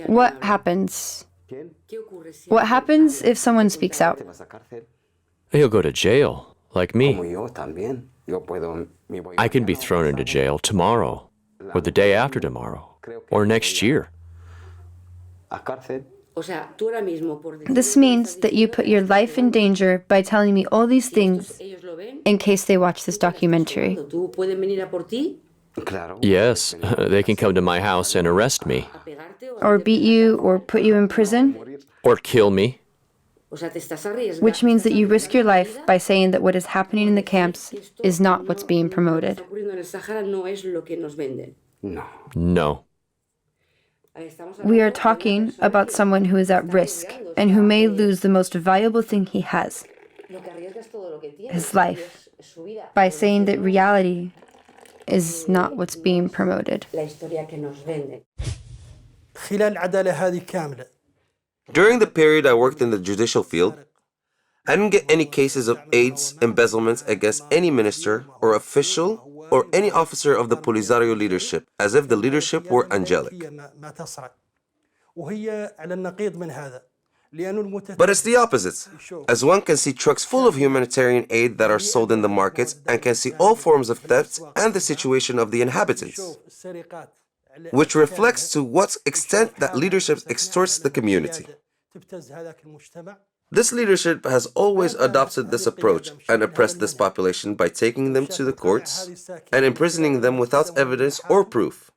[SPEAKER 1] What happens? What happens if someone speaks out?
[SPEAKER 5] He'll go to jail, like me. I can be thrown into jail tomorrow, or the day after tomorrow, or next year.
[SPEAKER 1] This means that you put your life in danger by telling me all these things in case they watch this documentary.
[SPEAKER 5] Yes, they can come to my house and arrest me.
[SPEAKER 1] Or beat you, or put you in prison.
[SPEAKER 5] Or kill me.
[SPEAKER 1] Which means that you risk your life by saying that what is happening in the camps is not what's being promoted.
[SPEAKER 5] No.
[SPEAKER 1] We are talking about someone who is at risk and who may lose the most valuable thing he has, his life, by saying that reality is not what's being promoted.
[SPEAKER 8] During the period I worked in the judicial field, I didn't get any cases of AIDS embezzlements against any minister or official or any officer of the Polisario leadership, as if the leadership were angelic. But it's the opposite, as one can see trucks full of humanitarian aid that are sold in the markets and can see all forms of theft and the situation of the inhabitants, which reflects to what extent that leadership extorts the community. This leadership has always adopted this approach and oppressed this population by taking them to the courts and imprisoning them without evidence or proof.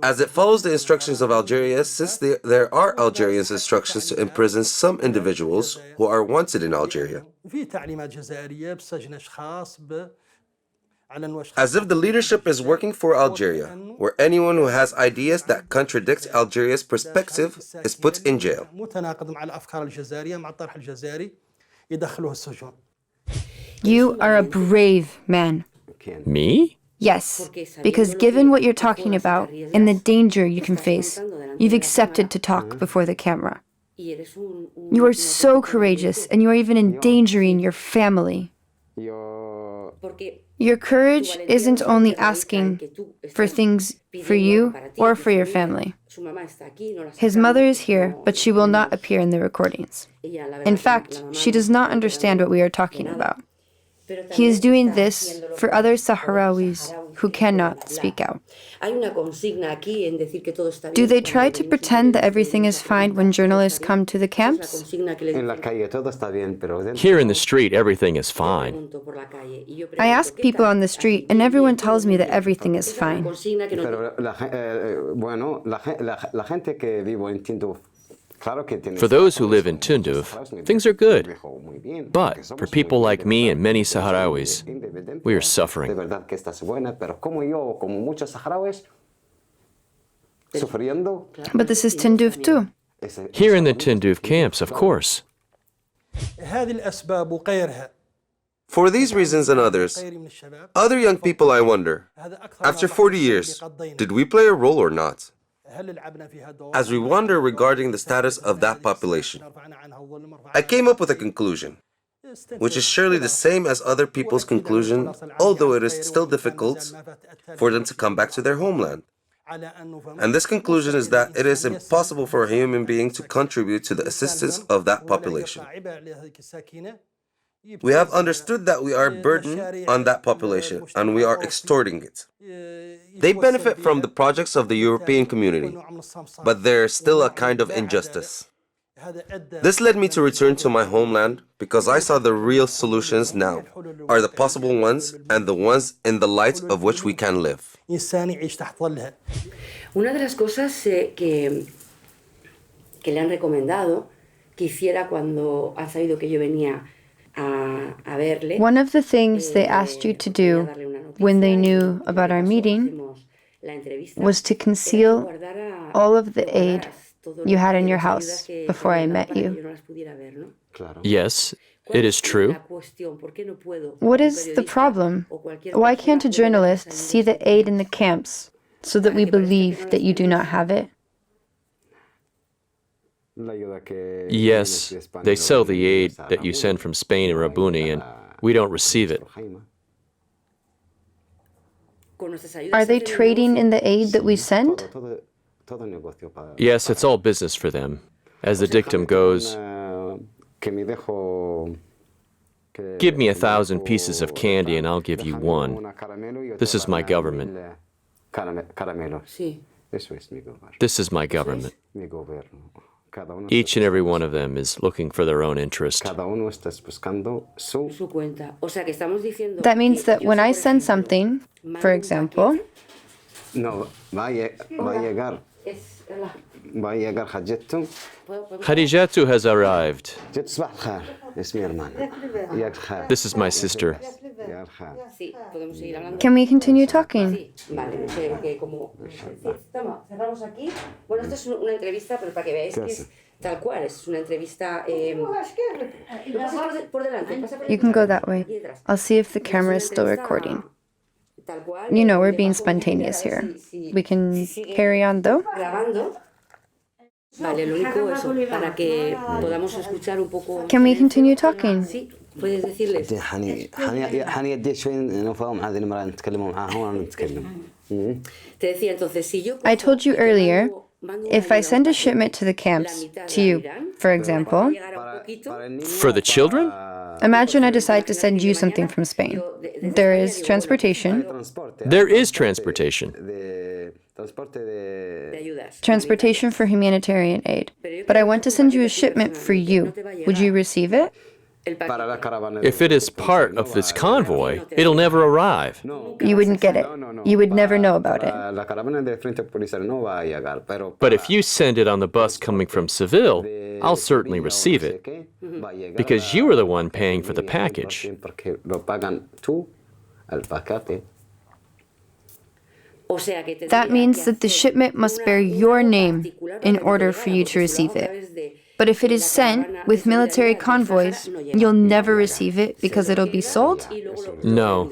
[SPEAKER 8] As it follows the instructions of Algeria, since there are Algerians' instructions to imprison some individuals who are wanted in Algeria. As if the leadership is working for Algeria, where anyone who has ideas that contradict Algeria's perspective is put in jail.
[SPEAKER 1] You are a brave man.
[SPEAKER 5] Me?
[SPEAKER 1] Yes, because given what you're talking about and the danger you can face, you've accepted to talk before the camera. You are so courageous, and you are even endangering your family. Your courage isn't only asking for things for you or for your family. His mother is here, but she will not appear in the recordings. In fact, she does not understand what we are talking about. He is doing this for other Sahrawis who cannot speak out. Do they try to pretend that everything is fine when journalists come to the camps?
[SPEAKER 5] Here in the street, everything is fine.
[SPEAKER 1] I ask people on the street, and everyone tells me that everything is fine.
[SPEAKER 5] For those who live in Tindouf, things are good. But for people like me and many Sahrawis, we are suffering.
[SPEAKER 1] But this is Tindouf too.
[SPEAKER 5] Here in the Tindouf camps, of course.
[SPEAKER 8] For these reasons and others, other young people, I wonder, after 40 years, did we play a role or not? As we wonder regarding the status of that population, I came up with a conclusion, which is surely the same as other people's conclusion, although it is still difficult for them to come back to their homeland. And this conclusion is that it is impossible for a human being to contribute to the assistance of that population. We have understood that we are a burden on that population, and we are extorting it. They benefit from the projects of the European community, but there is still a kind of injustice. This led me to return to my homeland because I saw the real solutions now are the possible ones and the ones in the light of which we can live.
[SPEAKER 2] Una de las cosas que le han recomendado que hiciera cuando han sabido que yo venía a verle.
[SPEAKER 1] One of the things they asked you to do when they knew about our meeting was to conceal all of the aid you had in your house before I met you.
[SPEAKER 5] Yes, it is true.
[SPEAKER 1] What is the problem? Why can't a journalist see the aid in the camps so that we believe that you do not have it?
[SPEAKER 5] Yes, they sell the aid that you send from Spain and Rabuni, and we don't receive it.
[SPEAKER 1] Are they trading in the aid that we send?
[SPEAKER 5] Yes, it's all business for them. As the dictum goes, give me 1,000 pieces of candy and I'll give you one. This is my government. This is my government. Each and every one of them is looking for their own interest.
[SPEAKER 1] That means that when I send something, for example,
[SPEAKER 5] Khadijatu has arrived. This is my sister.
[SPEAKER 1] can we continue talking? You can go that way. I'll see if the camera is still recording. You know, we're being spontaneous here. We can carry on though? Can we continue talking? I told you earlier, if I send a shipment to the camps, to you, for example,
[SPEAKER 5] For the children?
[SPEAKER 1] imagine I decide to send you something from Spain. There is transportation.
[SPEAKER 5] There is transportation.
[SPEAKER 1] Transportation for humanitarian aid. But I want to send you a shipment for you. Would you receive it?
[SPEAKER 5] If it is part of this convoy, it'll never arrive.
[SPEAKER 1] You wouldn't get it. You would never know about it.
[SPEAKER 5] But if you send it on the bus coming from Seville, I'll certainly receive it, because you are the one paying for the package.
[SPEAKER 1] That means that the shipment must bear your name in order for you to receive it. But if it is sent with military convoys, you'll never receive it because it'll be sold?
[SPEAKER 5] No,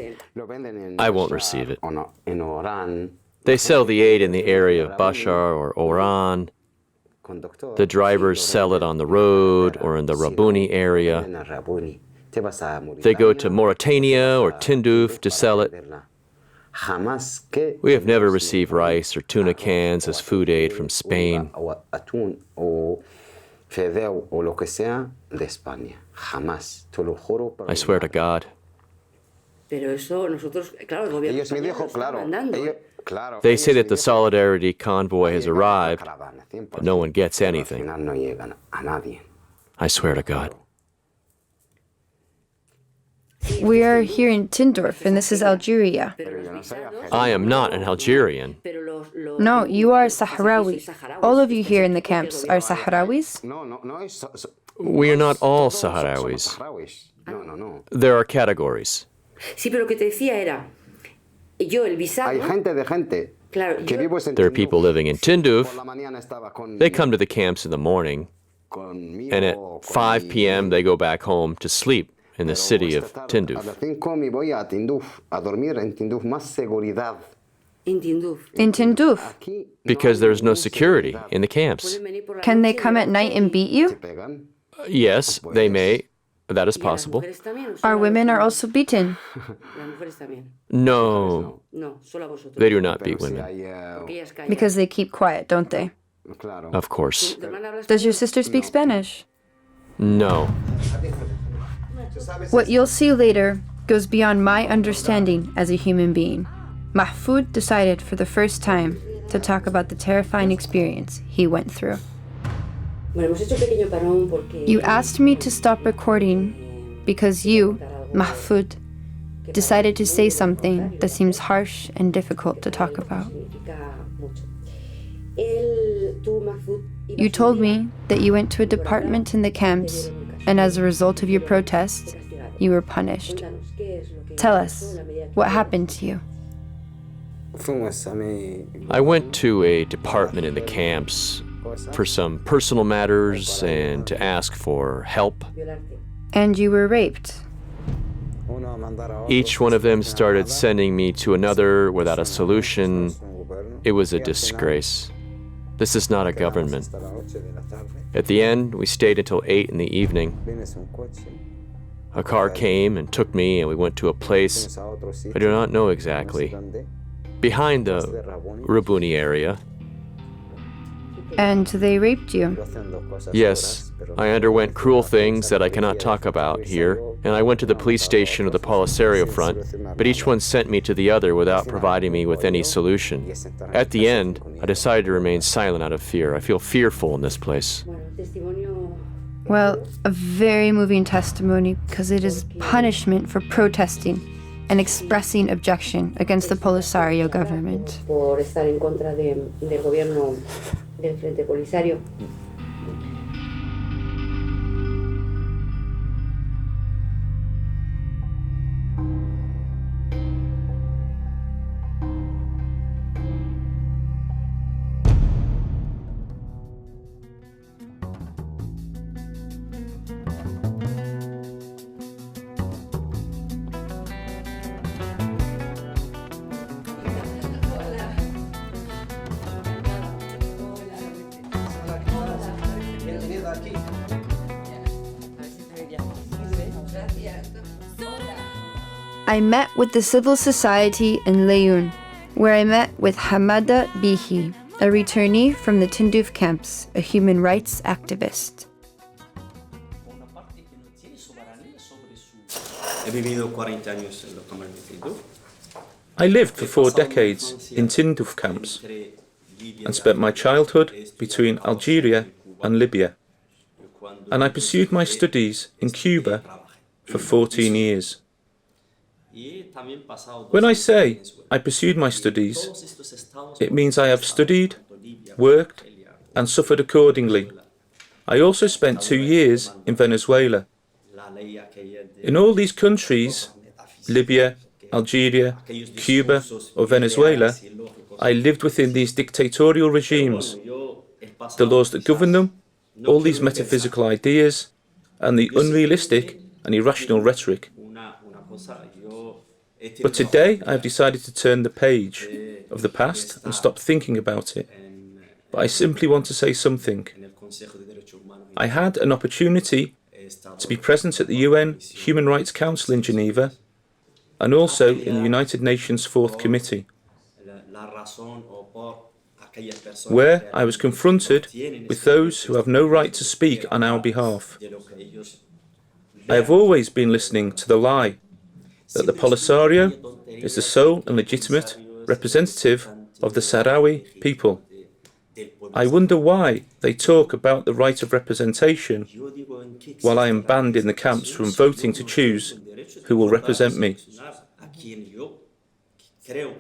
[SPEAKER 5] I won't receive it. They sell the aid in the area of Bashar or Oran. The drivers sell it on the road or in the Rabuni area. They go to Mauritania or Tindouf to sell it. We have never received rice or tuna cans as food aid from Spain. I swear to God. They say that the Solidarity convoy has arrived, but no one gets anything. I swear to God.
[SPEAKER 1] We are here in Tindouf, and this is Algeria.
[SPEAKER 5] I am not an Algerian.
[SPEAKER 1] No, you are Sahrawi. All of you here in the camps are Sahrawis?
[SPEAKER 5] We are not all Sahrawis. There are categories. There are people living in Tindouf. They come to the camps in the morning, and at 5 p.m. they go back home to sleep in the city of Tindouf.
[SPEAKER 1] In Tindouf?
[SPEAKER 5] Because there's no security in the camps.
[SPEAKER 1] Can they come at night and beat you?
[SPEAKER 5] Yes, they may. That is possible.
[SPEAKER 1] Our women are also beaten.
[SPEAKER 5] No, they do not beat women.
[SPEAKER 1] Because they keep quiet, don't they?
[SPEAKER 5] Of course.
[SPEAKER 1] Does your sister speak Spanish?
[SPEAKER 5] No.
[SPEAKER 1] What you'll see later goes beyond my understanding as a human being. Mahfoud decided for the first time to talk about the terrifying experience he went through. You asked me to stop recording because you, Mahfoud, decided to say something that seems harsh and difficult to talk about. You told me that you went to a department in the camps, and as a result of your protest, you were punished. Tell us, what happened to you?
[SPEAKER 5] I went to a department in the camps for some personal matters and to ask for help.
[SPEAKER 1] And you were raped.
[SPEAKER 5] Each one of them started sending me to another without a solution. It was a disgrace. This is not a government. At the end, we stayed until 8 in the evening. A car came and took me, and we went to a place I do not know exactly, behind the Rabuni area.
[SPEAKER 1] And they raped you.
[SPEAKER 5] Yes, I underwent cruel things that I cannot talk about here, and I went to the police station of the Polisario front, but each one sent me to the other without providing me with any solution. At the end, I decided to remain silent out of fear. I feel fearful in this place.
[SPEAKER 1] Well, a very moving testimony because it is punishment for protesting and expressing objection against the Polisario government.
[SPEAKER 2] Por estar en contra del gobierno del Frente Polisario.
[SPEAKER 1] I met with the civil society in Laayoune, where I met with Hamada Bihi, a returnee from the Tindouf camps, a human rights activist.
[SPEAKER 10] I lived for 4 decades in Tindouf camps and spent my childhood between Algeria and Libya. And I pursued my studies in Cuba for 14 years. When I say I pursued my studies, it means I have studied, worked, and suffered accordingly. I also spent 2 years in Venezuela. In all these countries, Libya, Algeria, Cuba, or Venezuela, I lived within these dictatorial regimes, the laws that govern them, all these metaphysical ideas, and the unrealistic and irrational rhetoric. But today I have decided to turn the page of the past and stop thinking about it. But I simply want to say something. I had an opportunity to be present at the UN Human Rights Council in Geneva and also in the United Nations 4th Committee, where I was confronted with those who have no right to speak on our behalf. I have always been listening to the lie that the Polisario is the sole and legitimate representative of the Sahrawi people. I wonder why they talk about the right of representation while I am banned in the camps from voting to choose who will represent me.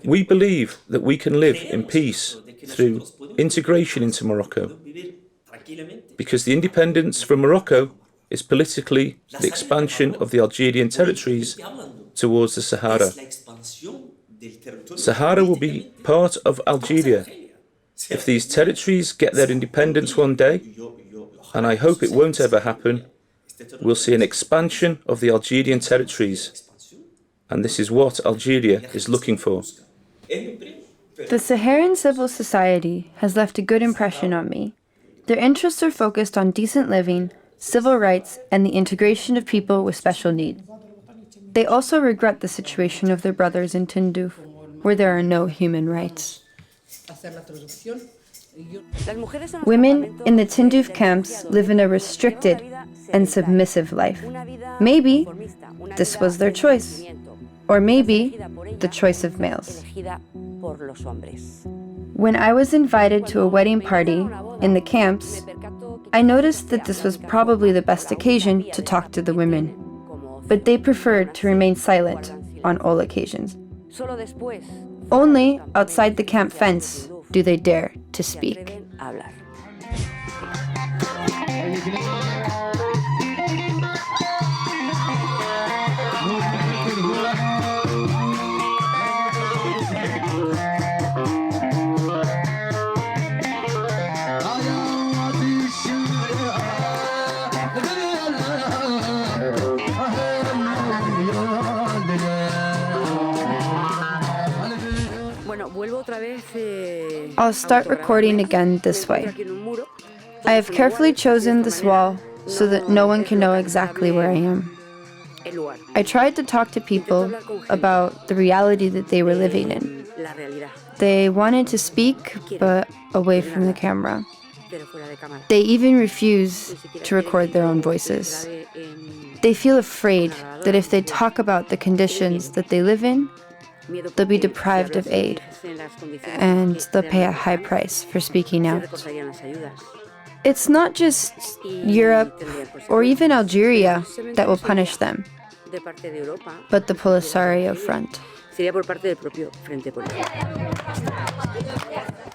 [SPEAKER 10] We believe that we can live in peace through integration into Morocco, because the independence from Morocco is politically the expansion of the Algerian territories towards the Sahara. Sahara will be part of Algeria. If these territories get their independence one day, and I hope it won't ever happen, we'll see an expansion of the Algerian territories. And this is what Algeria is looking for.
[SPEAKER 1] The Saharan civil society has left a good impression on me. Their interests are focused on decent living, civil rights, and the integration of people with special needs. They also regret the situation of their brothers in Tindouf, where there are no human rights. Women in the Tindouf camps live in a restricted and submissive life. Maybe this was their choice, or maybe the choice of males. When I was invited to a wedding party in the camps, I noticed that this was probably the best occasion to talk to the women, but they preferred to remain silent on all occasions. Only outside the camp fence do they dare to speak. I'll start recording again this way. I have carefully chosen this wall so that no one can know exactly where I am. I tried to talk to people about the reality that they were living in. They wanted to speak, but away from the camera. They even refuse to record their own voices. They feel afraid that if they talk about the conditions that they live in, they'll be deprived of aid, and they'll pay a high price for speaking out. It's not just Europe or even Algeria that will punish them, but the Polisario Front.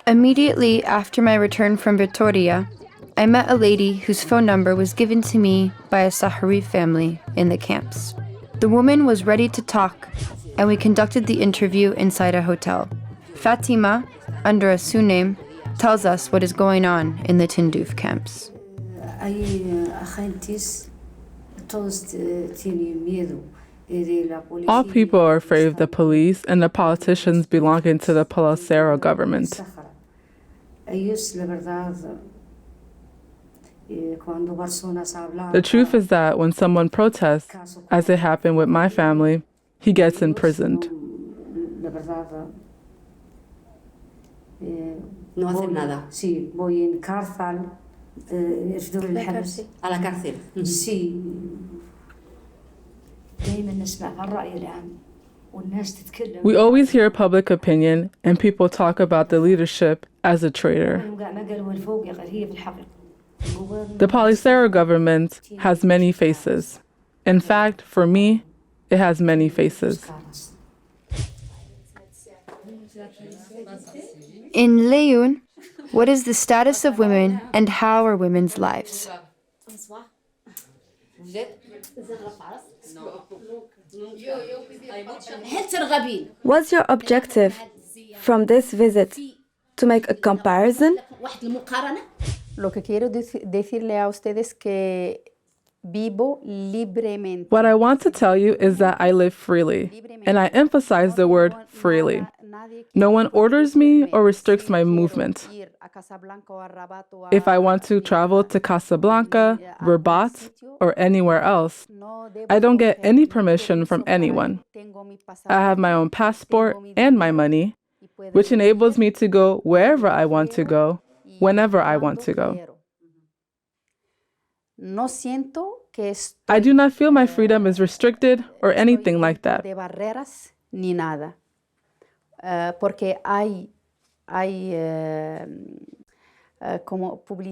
[SPEAKER 1] Immediately after my return from Vitoria, I met a lady whose phone number was given to me by a Sahrawi family in the camps. The woman was ready to talk, and we conducted the interview inside a hotel. Fatima, under a surname, tells us what is going on in the Tindouf camps.
[SPEAKER 4] All people are afraid of the police and the politicians belonging to the Polisario government. The truth is that when someone protests, as it happened with my family, he gets imprisoned.
[SPEAKER 2] No hacen nada.
[SPEAKER 13] Sí, voy en cárcel.
[SPEAKER 2] A la cárcel.
[SPEAKER 13] Sí. دايما نسمع الرأي العام والناس تتكلم.
[SPEAKER 4] We always hear public opinion, and people talk about the leadership as a traitor. The Polisario government has many faces. In fact, for me, it has many faces.
[SPEAKER 1] In Laayoune, what is the status of women and how are women's lives?
[SPEAKER 3] What's your objective from this visit? To make a comparison?
[SPEAKER 14] Lo que quiero decirle a ustedes que vivo libremente.
[SPEAKER 4] What I want to tell you is that I live freely, and I emphasize the word freely. No one orders me or restricts my movement. If I want to travel to Casablanca, Rabat, or anywhere else, I don't get any permission from anyone. I have my own passport and my money, which enables me to go wherever I want to go, whenever I want to go. I do not feel my freedom is restricted or anything like that.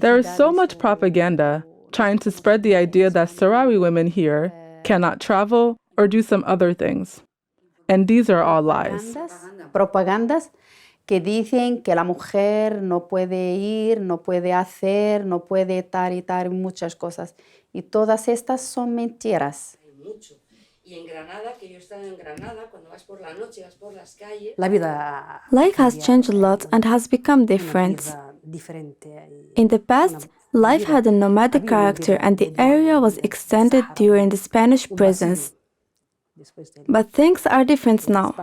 [SPEAKER 4] There is so much propaganda trying to spread the idea that Sahrawi women here cannot travel or do some other things. And these are all lies.
[SPEAKER 14] Propagandas que dicen que la mujer no puede ir, no puede hacer, no puede tal y tal, muchas cosas. Y todas estas son mentiras.
[SPEAKER 3] Life has changed a lot and has become different. In the past, life had a nomadic character and the area was extended during the Spanish presence. But things are different now.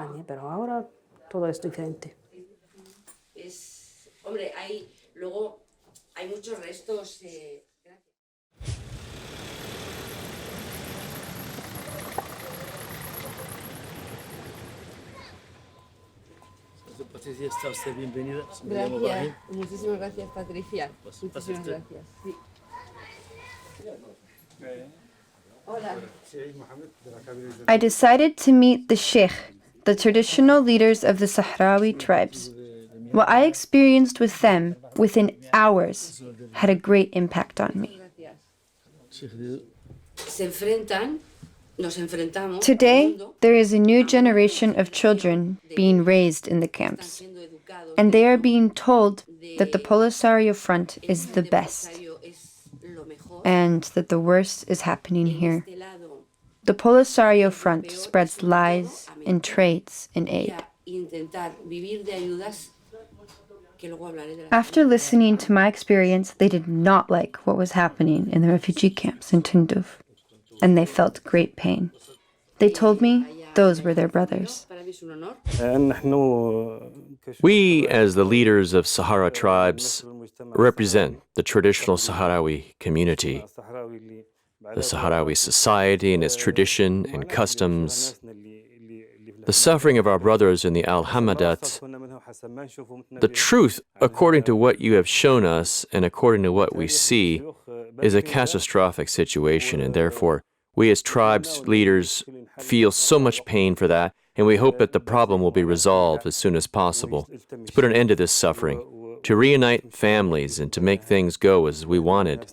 [SPEAKER 12] Patricia, está usted bienvenida.
[SPEAKER 2] Gracias. Muchísimas gracias, Patricia. Muchísimas gracias. Sí. Hola.
[SPEAKER 1] I decided to meet the Sheikh, the traditional leaders of the Sahrawi tribes. What I experienced with them within hours had a great impact on me. Today, there is a new generation of children being raised in the camps, and they are being told that the Polisario Front is the best, and that the worst is happening here. The Polisario Front spreads lies and trades in aid. After listening to my experience, they did not like what was happening in the refugee camps in Tindouf, and they felt great pain. They told me those were their brothers.
[SPEAKER 5] We, as the leaders of Sahara tribes, represent the traditional Sahrawi community, the Sahrawi society and its tradition and customs, the suffering of our brothers in the Al-Hamadat. The truth, according to what you have shown us and according to what we see, is a catastrophic situation, and therefore we as tribes leaders feel so much pain for that, and we hope that the problem will be resolved as soon as possible, to put an end to this suffering, to reunite families and to make things go as we wanted.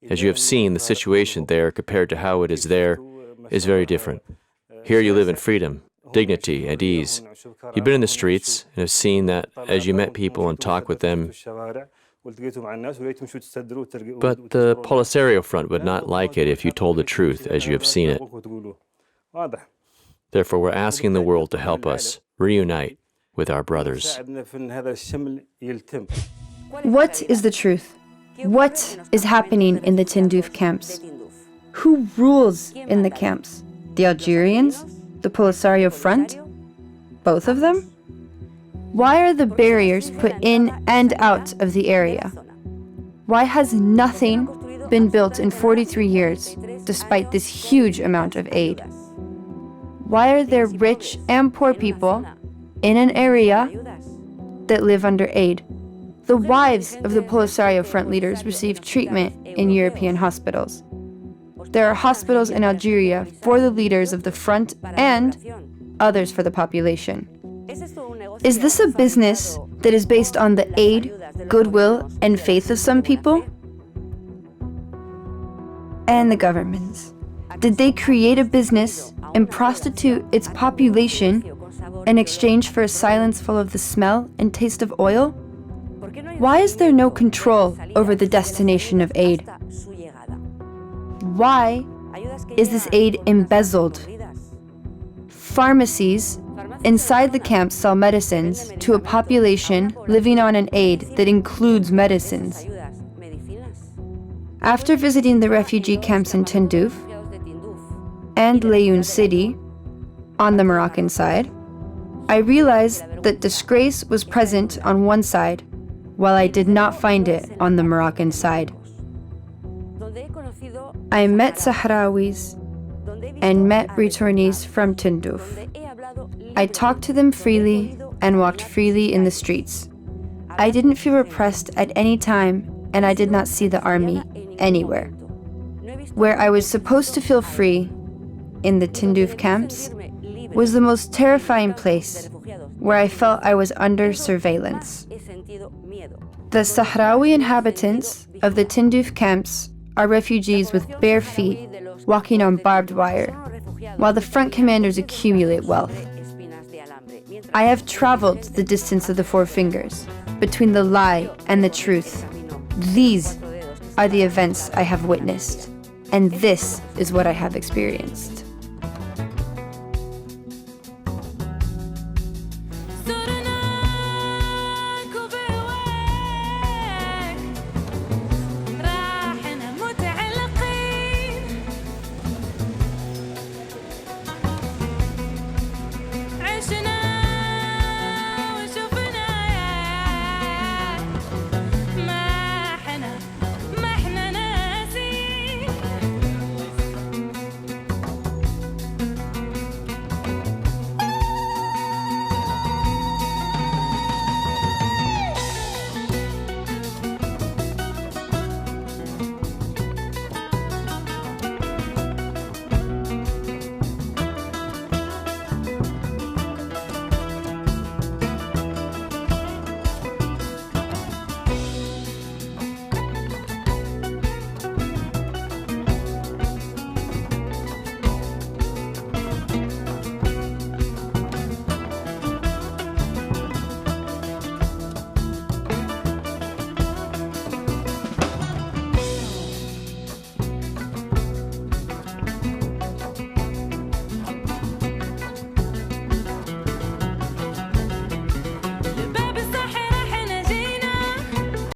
[SPEAKER 5] As you have seen, the situation there compared to how it is there is very different. Here you live in freedom, dignity, at ease. You've been in the streets and have seen that as you met people and talked with them. But the Polisario Front would not like it if you told the truth as you have seen it. Therefore, we're asking the world to help us reunite with our brothers.
[SPEAKER 1] What is the truth? What is happening in the Tindouf camps? Who rules in the camps? The Algerians? The Polisario Front? Both of them? Why are the barriers put in and out of the area? Why has nothing been built in 43 years, despite this huge amount of aid? Why are there rich and poor people in an area that live under aid? The wives of the Polisario Front leaders receive treatment in European hospitals. There are hospitals in Algeria for the leaders of the front and others for the population. Is this a business that is based on the aid, goodwill, and faith of some people? And the governments. Did they create a business and prostitute its population in exchange for a silence full of the smell and taste of oil? Why is there no control over the destination of aid? Why is this aid embezzled? Pharmacies inside the camps sell medicines to a population living on an aid that includes medicines. After visiting the refugee camps in Tindouf and Laayoune city on the Moroccan side, I realized that disgrace was present on one side, while I did not find it on the Moroccan side. I met Sahrawis and met returnees from Tindouf. I talked to them freely and walked freely in the streets. I didn't feel repressed at any time, and I did not see the army anywhere. Where I was supposed to feel free, in the Tindouf camps, was the most terrifying place, where I felt I was under surveillance. The Sahrawi inhabitants of the Tindouf camps are refugees with bare feet, walking on barbed wire, while the front commanders accumulate wealth. I have traveled the distance of the four fingers, between the lie and the truth. These are the events I have witnessed, and this is what I have experienced.